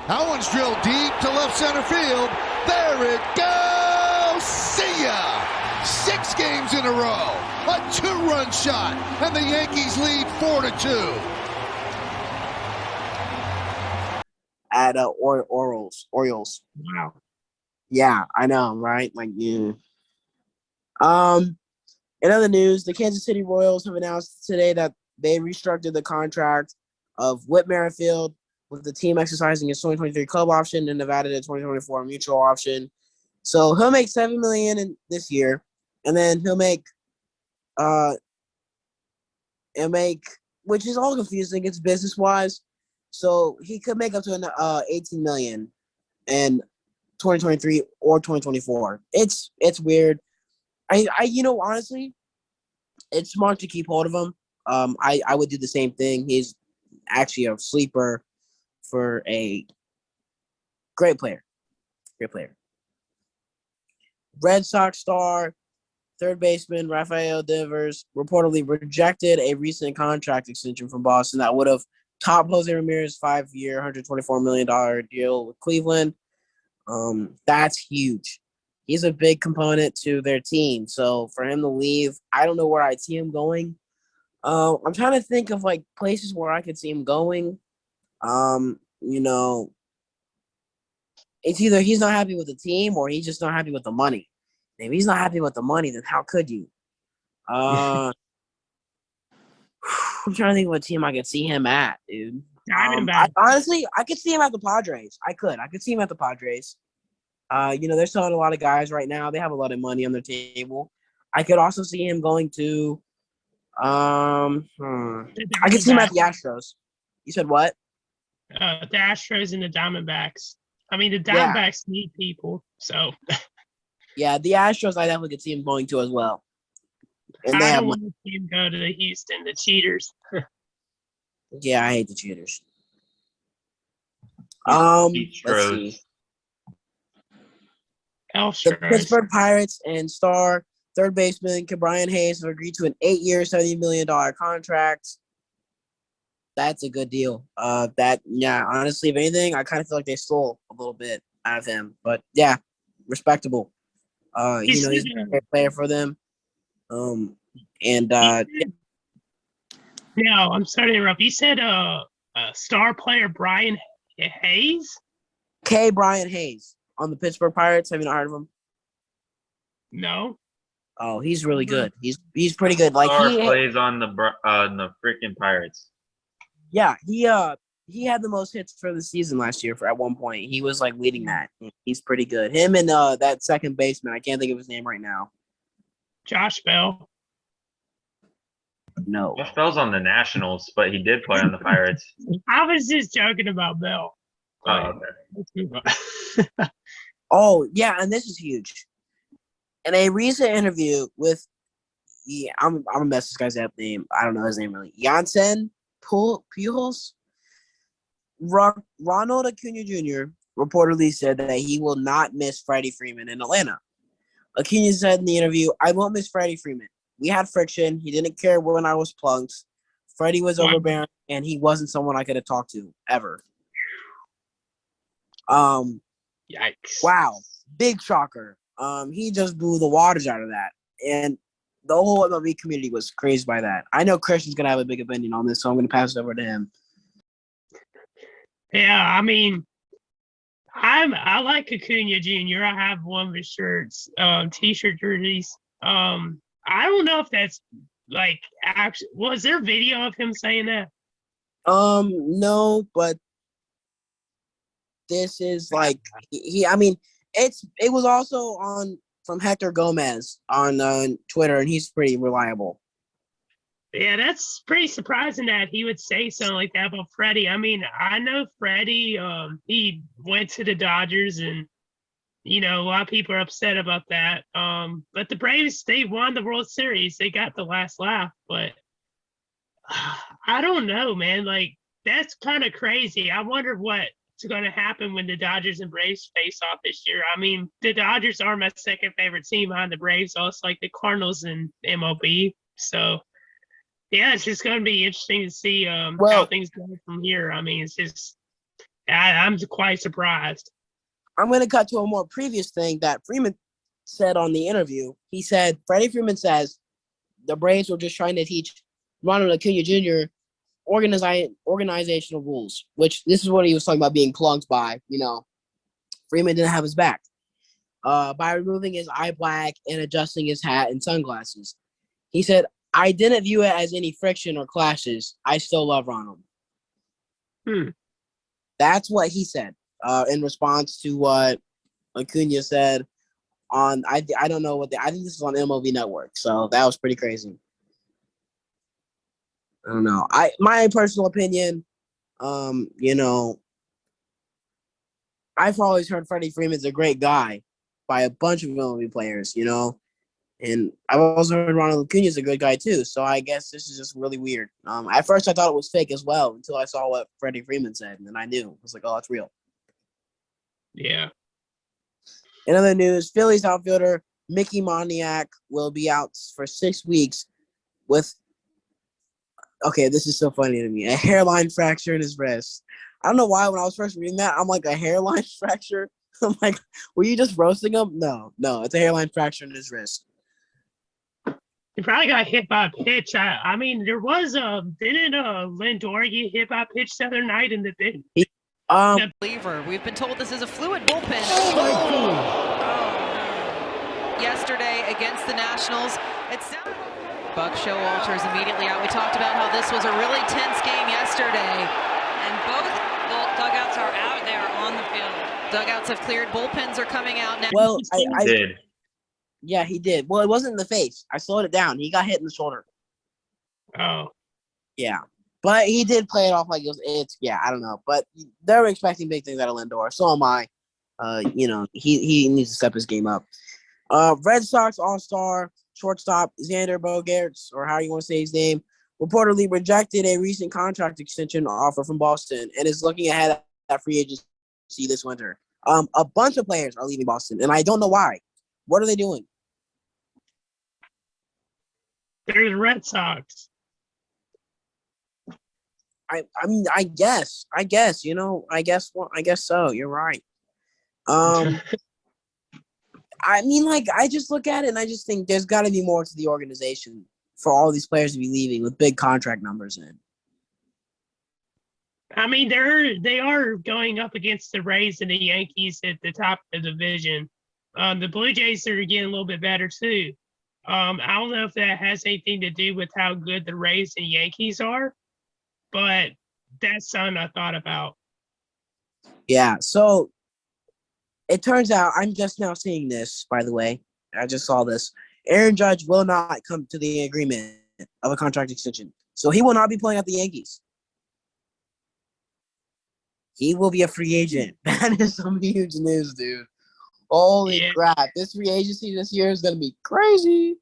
That one's drilled deep to left center field. There it goes. See ya. 6 games in a row. A 2-run shot. And the Yankees lead 4-2. At Orioles. Wow. Yeah, I know, right? In other news, the Kansas City Royals have announced today that they restructured the contract of Whit Merrifield, with the team exercising his 2023 club option and added a 2024 mutual option. So he'll make $7 million in this year, and then he'll make, which is all confusing. It's business wise, so he could make up to $18 million in 2023 or 2024. It's weird. Honestly, it's smart to keep hold of him. I would do the same thing. He's actually a sleeper for a great player. Red Sox star, third baseman Rafael Devers reportedly rejected a recent contract extension from Boston that would have topped Jose Ramirez 5-year, $124 million deal with Cleveland. That's huge. He's a big component to their team. So for him to leave, I don't know where I'd see him going. I'm trying to think of places where I could see him going. It's either he's not happy with the team or he's just not happy with the money. If he's not happy with the money, then how could you? I'm trying to think of what team I could see him at, dude. Honestly, I could see him at the Padres. I could see him at the Padres. They're selling a lot of guys right now. They have a lot of money on their table. I could also see him going to I could see him at the Astros. You said what? The Astros and the Diamondbacks. I mean, the Diamondbacks need people, so. Yeah, the Astros, I definitely could see him going to as well. And I don't want to see him go to Houston, the cheaters. Yeah, I hate the cheaters. Let's see. The Pittsburgh Pirates and star third baseman Brian Hayes have agreed to an 8-year, $70 million contract. That's a good deal. Honestly, if anything, I kind of feel like they stole a little bit out of him. But yeah, respectable. He's a great player for them. No, I'm sorry to interrupt. You said star player Brian Hayes? Brian Hayes on the Pittsburgh Pirates. Have you not heard of him? No. Oh, he's really good. He's pretty good. He plays on the freaking Pirates. Yeah, he had the most hits for the season last year. At one point, he was leading that. He's pretty good. Him and that second baseman, I can't think of his name right now. Josh Bell. No. Josh Bell's on the Nationals, but he did play on the Pirates. I was just joking about Bell. Oh, okay. Let's move on. Oh, yeah, and this is huge. In a recent interview with, I'm gonna mess this guy's name. I don't know his name really. Jansen Pujols. Ronald Acuna Jr. reportedly said that he will not miss Freddie Freeman in Atlanta. Acuna said in the interview, "I won't miss Freddie Freeman. We had friction. He didn't care when I was plunked. Freddie was overbearing, and he wasn't someone I could have talked to ever." Yikes! Wow, big shocker. He just blew the waters out of that, and the whole MLB community was crazed by that. I know Christian's gonna have a big opinion on this, so I'm gonna pass it over to him. Yeah, I mean, I like Acuna Jr. I have one of his shirts, t-shirt jerseys. I don't know if that's like actually was there video of him saying that? No, but this is like I mean, it was also on from Hector Gomez on Twitter, and he's pretty reliable. Yeah, that's pretty surprising that he would say something like that about Freddie. I mean, I know Freddie, he went to the Dodgers, and a lot of people are upset about that. But the Braves, they won the World Series. They got the last laugh, but I don't know, man. Like, that's kind of crazy. I wonder what's going to happen when the Dodgers and Braves face off this year. I mean, the Dodgers are my second favorite team behind the Braves, also like the Cardinals and MLB. So, yeah, it's just going to be interesting to see how things go from here. I mean, it's just I'm quite surprised. I'm going to cut to a more previous thing that Freeman said on the interview. He said, Freddie Freeman says the Braves were just trying to teach Ronald Acuna Jr. organizational rules, which this is what he was talking about being plunked by. Freeman didn't have his back. By removing his eye black and adjusting his hat and sunglasses. He said, I didn't view it as any friction or clashes. I still love Ronald. That's what he said in response to what Acuna said on, I don't know I think this is on MLB Network. So that was pretty crazy. I don't know. My personal opinion, I've always heard Freddie Freeman's a great guy by a bunch of MLB players, and I've also heard Ronald Acuna's a good guy too. So I guess this is just really weird. At first I thought it was fake as well until I saw what Freddie Freeman said, and then I knew. I was like, oh, it's real. Yeah. In other news, Phillies outfielder Mickey Moniak will be out for 6 weeks with, okay, this is so funny to me, a hairline fracture in his wrist. I don't know why when I was first reading that, I'm like, a hairline fracture? I'm like, were you just roasting him? No, it's a hairline fracture in his wrist. He probably got hit by a pitch. I mean, there was didn't Lindor get hit by a pitch the other night in the thing? Believer. We've been told this is a fluid bullpen. Yesterday against the Nationals, it's Buck Showalter's immediately out. We talked about how this was a really tense game yesterday, and both dugouts are out there on the field. Dugouts have cleared. Bullpens are coming out now. Well, I did. Yeah, he did. Well, it wasn't in the face. I slowed it down. He got hit in the shoulder. Oh. Yeah. But he did play it off like I don't know. But they were expecting big things out of Lindor. So am I. He needs to step his game up. Red Sox All-Star shortstop Xander Bogaerts, or how you want to say his name, reportedly rejected a recent contract extension offer from Boston and is looking ahead at free agency this winter. A bunch of players are leaving Boston, and I don't know why. What are they doing? They're the Red Sox. I mean, I guess, I guess so. You're right. I mean, like, I just look at it and I just think there's got to be more to the organization for all these players to be leaving with big contract numbers in. I mean, they are going up against the Rays and the Yankees at the top of the division. The Blue Jays are getting a little bit better too. I don't know if that has anything to do with how good the Rays and Yankees are, but that's something I thought about. Yeah, so it turns out, I'm just now seeing this, by the way. I just saw this. Aaron Judge will not come to the agreement of a contract extension. So he will not be playing at the Yankees. He will be a free agent. That is some huge news, dude. Holy crap. This free agency this year is going to be crazy.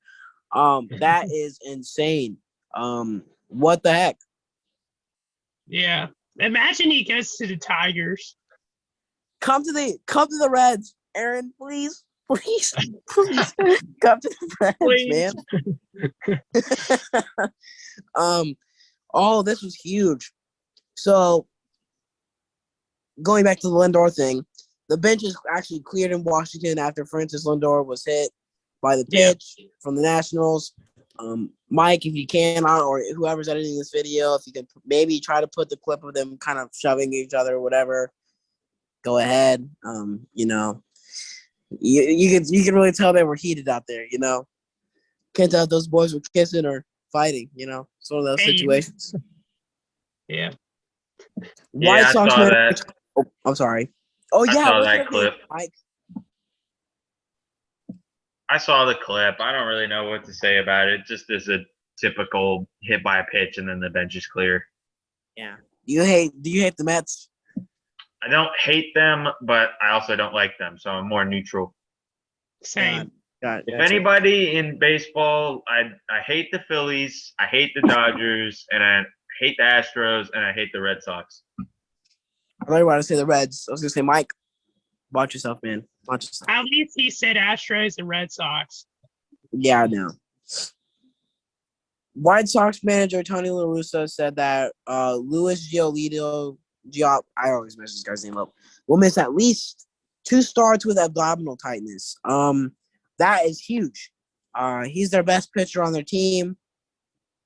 That is insane. What the heck? Yeah. Imagine he goes to the Tigers. Come to the Reds, Aaron, please. Please come to the Reds, man. This was huge. So going back to the Lindor thing, the bench is actually cleared in Washington after Francis Lindor was hit by the pitch from the Nationals. Mike, if you can, or whoever's editing this video, if you can maybe try to put the clip of them kind of shoving each other or whatever, go ahead. You can really tell they were heated out there, Can't tell if those boys were kissing or fighting, It's one of those situations. Yeah. White Sox I saw that. Oh, I'm sorry. Oh, yeah. I saw that clip. Mike? I saw the clip. I don't really know what to say about it. Just as a typical hit by a pitch and then the bench is clear. Yeah. Do you hate the Mets? I don't hate them, but I also don't like them, so I'm more neutral. Same. Got it. If anybody in baseball, I hate the Phillies, I hate the Dodgers, and I hate the Astros, and I hate the Red Sox. I thought you wanted to say the Reds. I was going to say, Mike, watch yourself, man. Watch yourself. At least he said Astros and Red Sox. Yeah, I know. White Sox manager Tony La Russa said that Luis Giolito, I always mess this guy's name up, will miss at least 2 starts with abdominal tightness. That is huge. He's their best pitcher on their team.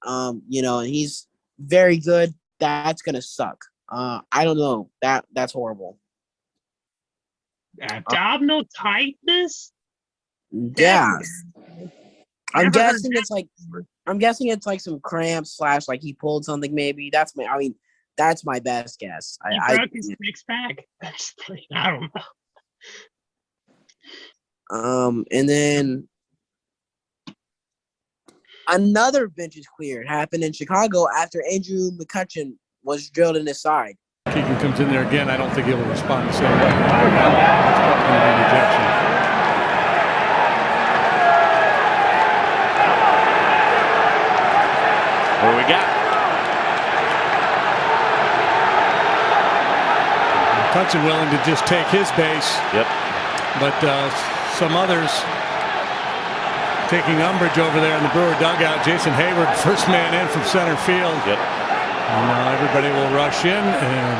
And he's very good. That's gonna suck. I don't know. That's horrible. Abdominal tightness? Yeah. I'm guessing it's like some cramps / like he pulled something maybe. That's my best guess. He broke his six-pack. I don't know. And then another bench is cleared. Happened in Chicago after Andrew McCutchen was drilled in his side. Keegan comes in there again. I don't think he'll respond the same way. That's probably going to be rejection. What do we got? McCutchen willing to just take his base. Yep. But some others taking umbrage over there in the Brewer dugout. Jason Hayward, first man in from center field. Yep. And now everybody will rush in and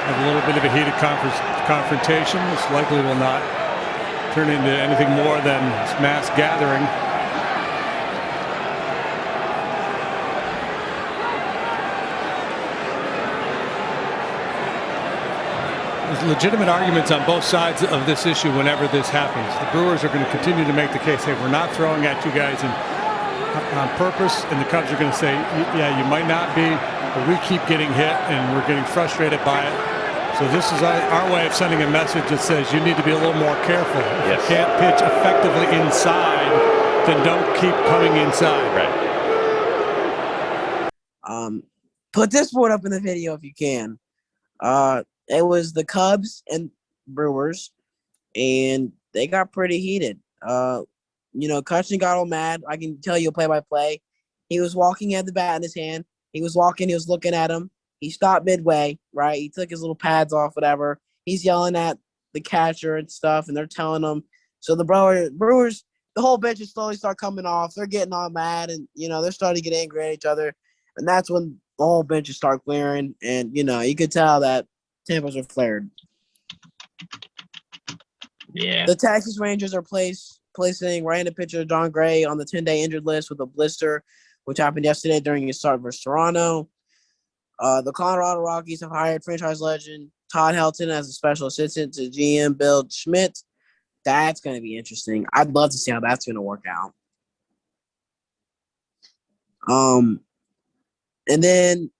have a little bit of a heated confrontation. This likely will not turn into anything more than mass gathering. There's legitimate arguments on both sides of this issue whenever this happens. The Brewers are going to continue to make the case, hey, we're not throwing at you guys on purpose, and the Cubs are going to say, yeah, you might not be, but we keep getting hit and we're getting frustrated by it. So this is our way of sending a message that says you need to be a little more careful. If you can't pitch effectively inside, then don't keep coming inside. Right. Put this one up in the video if you can. It was the Cubs and Brewers, and they got pretty heated. Cutchen got all mad. I can tell you play-by-play. He was walking, he had the bat in his hand. He was walking, he was looking at him. He stopped midway, right? He took his little pads off, whatever. He's yelling at the catcher and stuff, and they're telling him. So the Brewers, the whole bench is slowly start coming off. They're getting all mad, and, they're starting to get angry at each other. And that's when the whole benches start clearing. And, you could tell that tempers are flared. Yeah. The Texas Rangers are placing right-handed pitcher John Gray on the 10-day injured list with a blister, which happened yesterday during his start versus Toronto. The Colorado Rockies have hired franchise legend Todd Helton as a special assistant to GM Bill Schmidt. That's going to be interesting. I'd love to see how that's going to work out. And then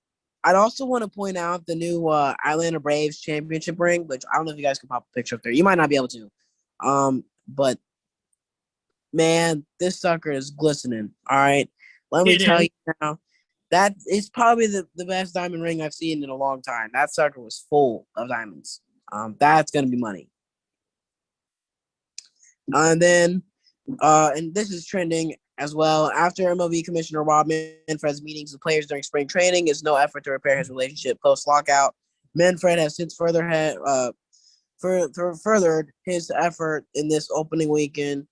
I'd also want to point out the new Atlanta Braves championship ring, which I don't know if you guys can pop a picture up there. You might not be able to. But Man, this sucker is glistening. All right. Let me It tell is. you now. That is probably the best diamond ring I've seen in a long time. That sucker was full of diamonds. That's gonna be money. And then and this is trending as well. After MLB Commissioner Rob Manfred's meetings with players during spring training is no effort to repair his relationship post-lockout. Manfred has since furthered his effort in this opening weekend.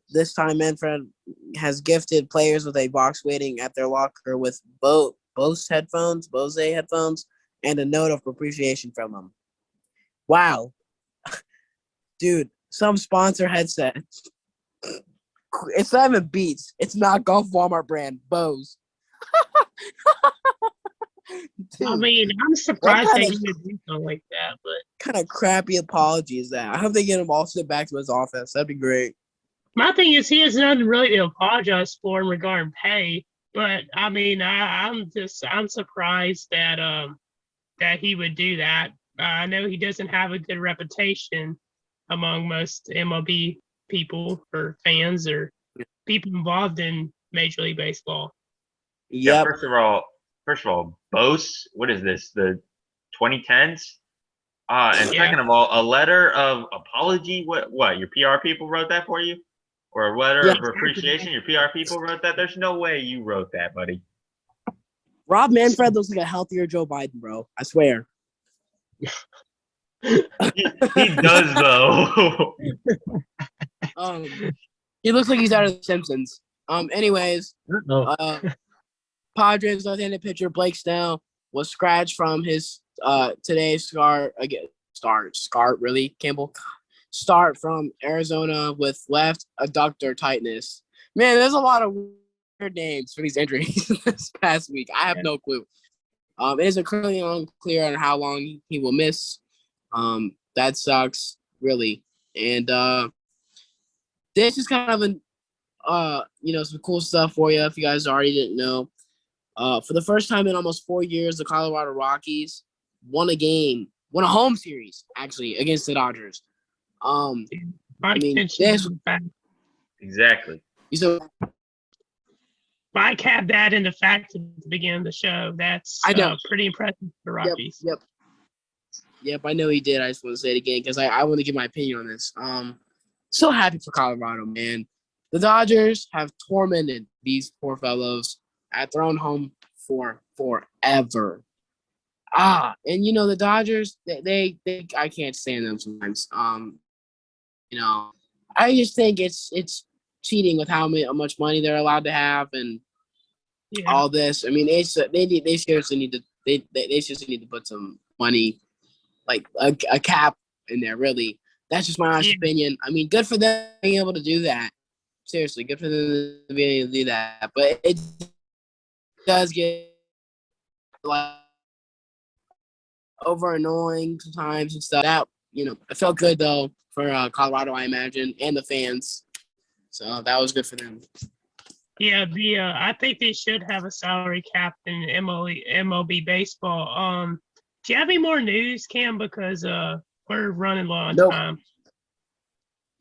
This time, Manfred has gifted players with a box waiting at their locker with Bose headphones, and a note of appreciation from them. Wow. Dude, some sponsor headset. It's not even Beats. It's not Golf Walmart brand. Bose. Dude, I mean, I'm surprised they kinda- would do something like that, but kind of crappy apology is that? I hope they get him all sent back to his office. That'd be great. my thing is he has nothing really to apologize for in regarding pay. But I mean, I'm surprised that he would do that. I know he doesn't have a good reputation among most MLB people or fans or people involved in Major League Baseball. Yeah, Yep. first of all, Bose, what is this? The 2010s? And Yeah. second of all, a letter of apology. What? Your PR people wrote that for you, or a letter Yeah. of appreciation? Your PR people wrote that. There's no way you wrote that, buddy. Rob Manfred looks like a healthier Joe Biden, bro. I swear. He does though. He looks like he's out of The Simpsons. Anyways, Padres left-handed pitcher Blake Snell was scratched from his today's start really Campbell start from Arizona with left adductor tightness. Man, there's a lot of weird names for these injuries this past week. I have no clue. It is currently unclear on how long he will miss. That sucks, really. And this is kind of an some cool stuff for you if you guys already didn't know. For the first time in almost 4 years, the Colorado Rockies won a home series actually against the Dodgers. Exactly. So Mike had that in the fact at the beginning of the show. That's pretty impressive for the Rockies. Yep, I know he did. I just want to say it again because I want to give my opinion on this. So happy for Colorado, man. The Dodgers have tormented these poor fellows at their own home for forever. And the Dodgers, they I can't stand them sometimes. I just think it's cheating with how much money they're allowed to have and all this. I mean, they seriously need to put some money, like a cap in there. Really, that's just my honest opinion. I mean, good for them being able to do that. Seriously, good for them to be able to do that. But it does get like over annoying sometimes and stuff. That it felt good though for Colorado, I imagine, and the fans. So that was good for them. Yeah, I think they should have a salary cap in MLB baseball. Do you have any more news, Cam? Because we're running low on time.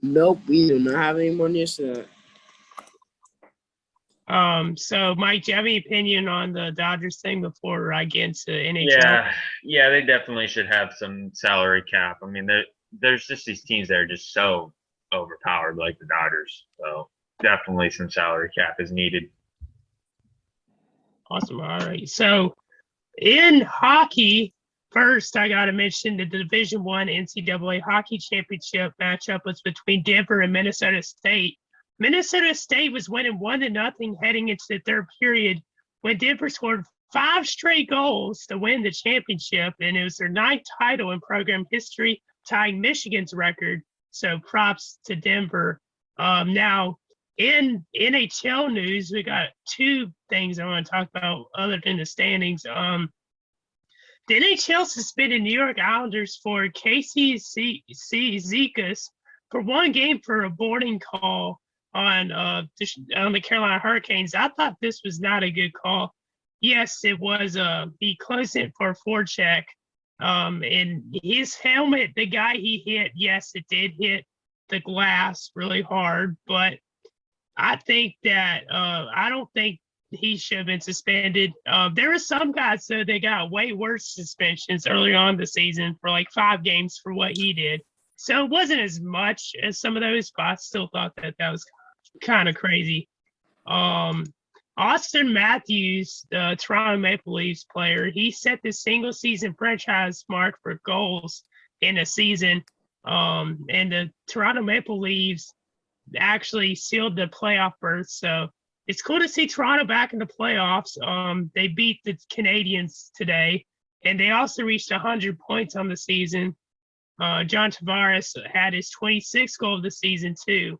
Nope, we do not have any more news to that. So Mike, do you have any opinion on the Dodgers thing before I get into NHL? Yeah, they definitely should have some salary cap. I mean, there's just these teams that are just so overpowered, like the Dodgers. So definitely some salary cap is needed. Awesome. All right. So in hockey, first I got to mention the Division I NCAA Hockey Championship matchup was between Denver and Minnesota State. Minnesota State was winning 1-0 heading into the third period when Denver scored 5 straight goals to win the championship, and it was their 9th title in program history, tying Michigan's record. So props to Denver. Now, in NHL news, we got 2 things I want to talk about other than the standings. The NHL suspended New York Islanders for Casey Zizekas for 1 game for a boarding call on the Carolina Hurricanes. I thought this was not a good call. Yes, it was. He closed it for a forecheck. And his helmet, the guy he hit, yes, it did hit the glass really hard, but I think that I don't think he should have been suspended. There were some guys though that got way worse suspensions early on in the season for like 5 games for what he did. So it wasn't as much as some of those, but I still thought that was kind of crazy. Austin Matthews, the Toronto Maple Leafs player, he set the single season franchise mark for goals in a season. And the Toronto Maple Leafs actually sealed the playoff berth. So it's cool to see Toronto back in the playoffs. They beat the Canadiens today, and they also reached 100 points on the season. John Tavares had his 26th goal of the season too.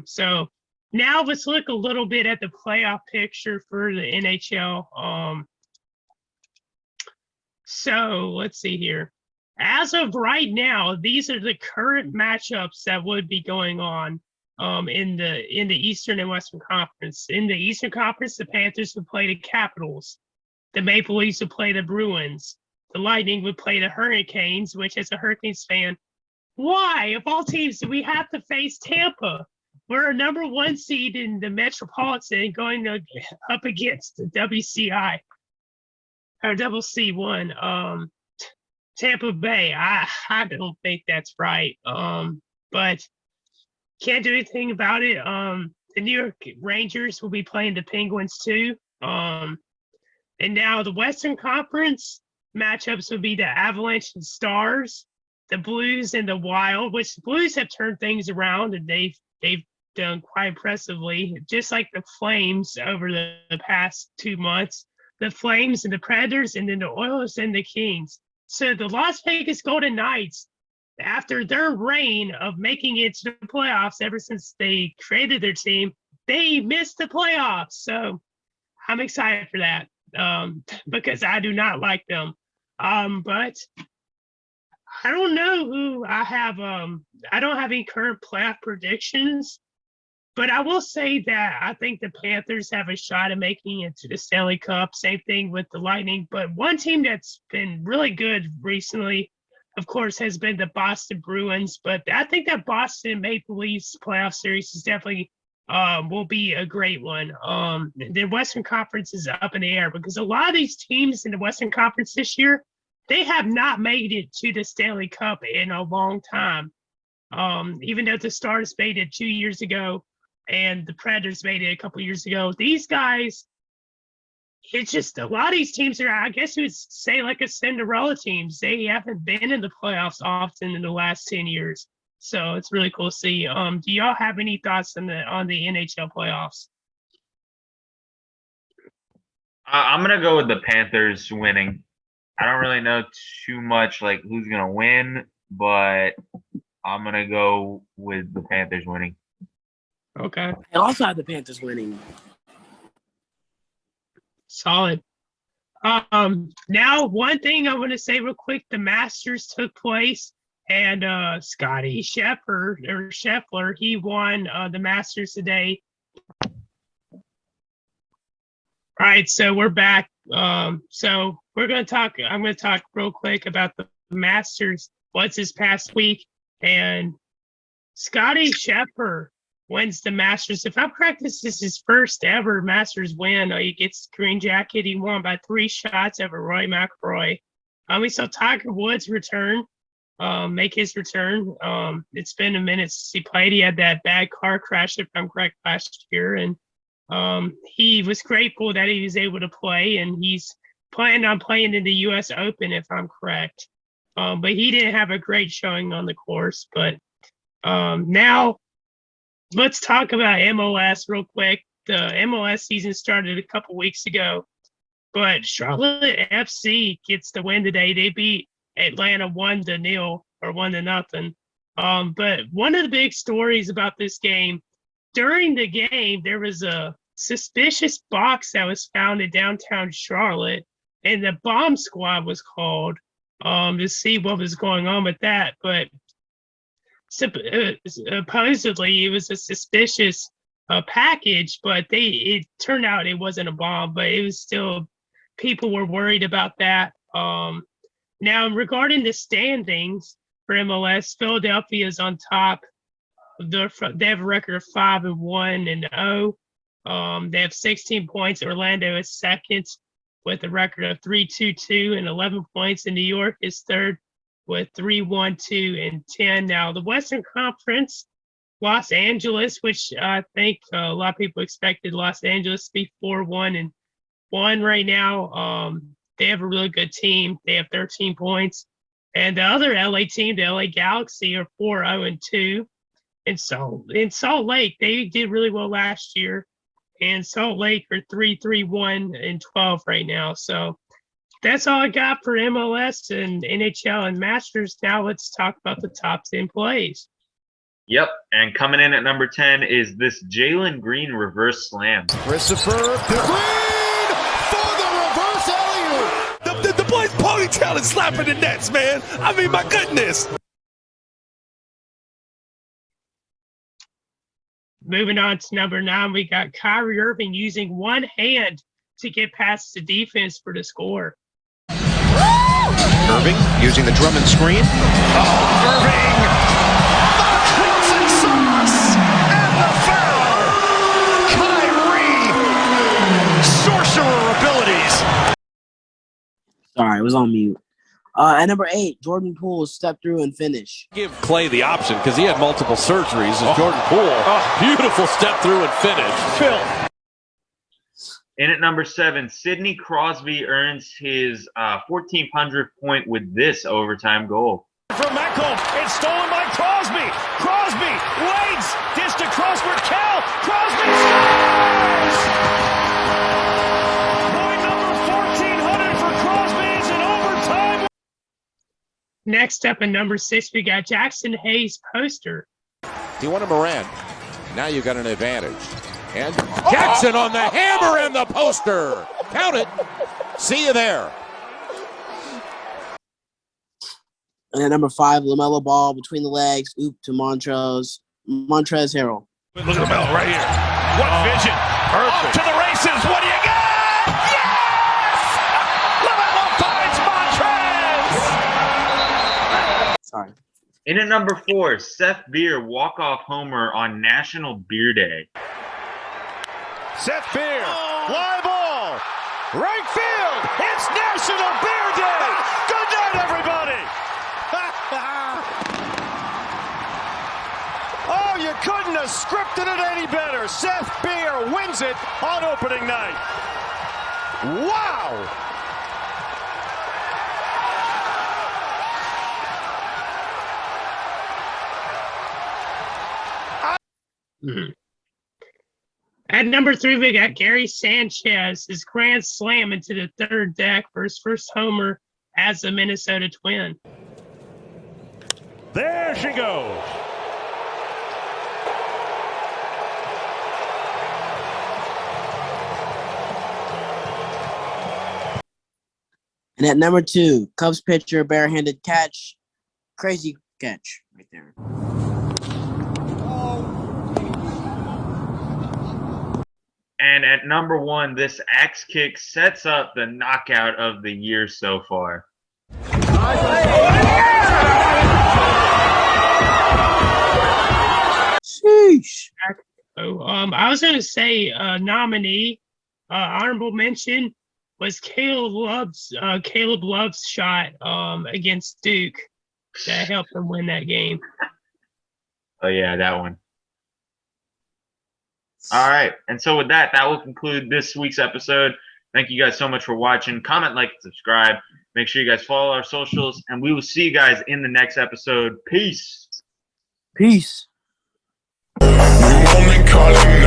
So now let's look a little bit at the playoff picture for the NHL. So let's see here. As of right now, these are the current matchups that would be going on in the Eastern and Western Conference. In the Eastern Conference, the Panthers would play the Capitals. The Maple Leafs would play the Bruins. The Lightning would play the Hurricanes, which as a Hurricanes fan, why, of all teams, do we have to face Tampa? We're a number 1 seed in the Metropolitan going up against the WCI or double C1. Tampa Bay, I don't think that's right. But can't do anything about it. The New York Rangers will be playing the Penguins too. And now the Western Conference matchups would be the Avalanche and Stars, the Blues and the Wild, which the Blues have turned things around and they've done quite impressively, just like the Flames over the past 2 months. The Flames and the Predators, and then the Oilers and the Kings. So the Las Vegas Golden Knights, after their reign of making it to the playoffs ever since they created their team, they missed the playoffs. So I'm excited for that because I do not like them. But I don't know who I have. I don't have any current playoff predictions, but I will say that I think the Panthers have a shot at making it to the Stanley Cup. Same thing with the Lightning. But one team that's been really good recently, of course, has been the Boston Bruins. But I think that Boston Maple Leafs playoff series is definitely will be a great one. The Western Conference is up in the air because a lot of these teams in the Western Conference this year, they have not made it to the Stanley Cup in a long time. Even though the Stars made it 2 years ago and the Predators made it a couple years ago, these guys, it's just a lot of these teams are, I guess you would say, like a Cinderella teams. They haven't been in the playoffs often in the last 10 years. So it's really cool to see. Do y'all have any thoughts on the NHL playoffs? I'm gonna go with the Panthers winning. I don't really know too much like who's gonna win, but I'm gonna go with the Panthers winning. Okay. I also have the Panthers winning. Solid. Now, one thing I want to say real quick, the Masters took place, and Scotty Scheffler, he won the Masters today. All right, so we're back. So I'm going to talk real quick about the Masters. What's this past week? And Scotty Scheffler wins the Masters. If I'm correct, this is his first ever Masters win. He gets the green jacket. He won by 3 shots over Roy McIlroy. We saw Tiger Woods make his return. It's been a minute since he played. He had that bad car crash, if I'm correct, last year. And he was grateful that he was able to play. And he's planning on playing in the U.S. Open, if I'm correct. But he didn't have a great showing on the course. But now, let's talk about MLS real quick. The MLS season started a couple weeks ago, but Charlotte FC gets the win today. They beat Atlanta 1-0 or 1-0. But one of the big stories about this game, during the game, there was a suspicious box that was found in downtown Charlotte, and the bomb squad was called to see what was going on with that. But supposedly it was a suspicious package, but it turned out it wasn't a bomb, but it was still, people were worried about that. Now regarding the standings for MLS, Philadelphia is on top They have a record of 5-1-0. They have 16 points. Orlando is second with a record of 3-2-2 and 11 points. And New York is third with 3-1-2-10. Now, the Western Conference, Los Angeles, which I think a lot of people expected Los Angeles to be 4-1-1 right now. They have a really good team. They have 13 points. And the other LA team, the LA Galaxy, are 4-0-2. And so in Salt Lake, they did really well last year. And Salt Lake are 3-3-1-12 right now. So that's all I got for MLS and NHL and Masters. Now let's talk about the top 10 plays. Yep, and coming in at number 10 is this Jalen Green reverse slam. Christopher Green for the reverse alley-oop. The boy's ponytail is slapping the nets, man. I mean, my goodness. Moving on to number 9, we got Kyrie Irving using one hand to get past the defense for the score. Irving using the Drummond screen. Oh, Irving! The closing sauce! And the foul! Kyrie! Sorcerer abilities. Sorry, I was on mute. At number 8, Jordan Poole step through and finish. Give Clay the option because he had multiple surgeries. Jordan Poole, beautiful step through and finish. Phil. In at number 7, Sidney Crosby earns his 1,400th point with this overtime goal. From Meckel, it's stolen by Crosby. Crosby waits, dish to crossword Cal. Crosby scores! Point number 1,400 for Crosby's in overtime. Next up in number 6, we got Jackson Hayes poster. You want a Moran. Now you've got an advantage. And Jackson on the hammer and the poster. Count it. See you there. And at number 5, LaMelo Ball between the legs, oop to Montrez Harrell. Look at LaMelo right here. What vision. Perfect. Off to the races. What do you got? Yes! LaMelo finds Montrez. Sorry. In at number 4, Seth Beer walk-off homer on National Beer Day. Seth Beer, fly ball, right field, it's National Beer Day! Good night, everybody! Oh, you couldn't have scripted it any better. Seth Beer wins it on opening night. Wow! At number 3, we got Gary Sanchez, his grand slam into the third deck for his first homer as a Minnesota Twin. There she goes. And at number 2, Cubs pitcher barehanded catch. Crazy catch right there. And at number 1, this axe kick sets up the knockout of the year so far. Sheesh. I was going to say nominee, honorable mention was Caleb Love's shot against Duke that helped them win that game. Oh, yeah, that one. All right. And so with that, that will conclude this week's episode. Thank you guys so much for watching. Comment, like, and subscribe. Make sure you guys follow our socials, and we will see you guys in the next episode. Peace. Peace. Woman calling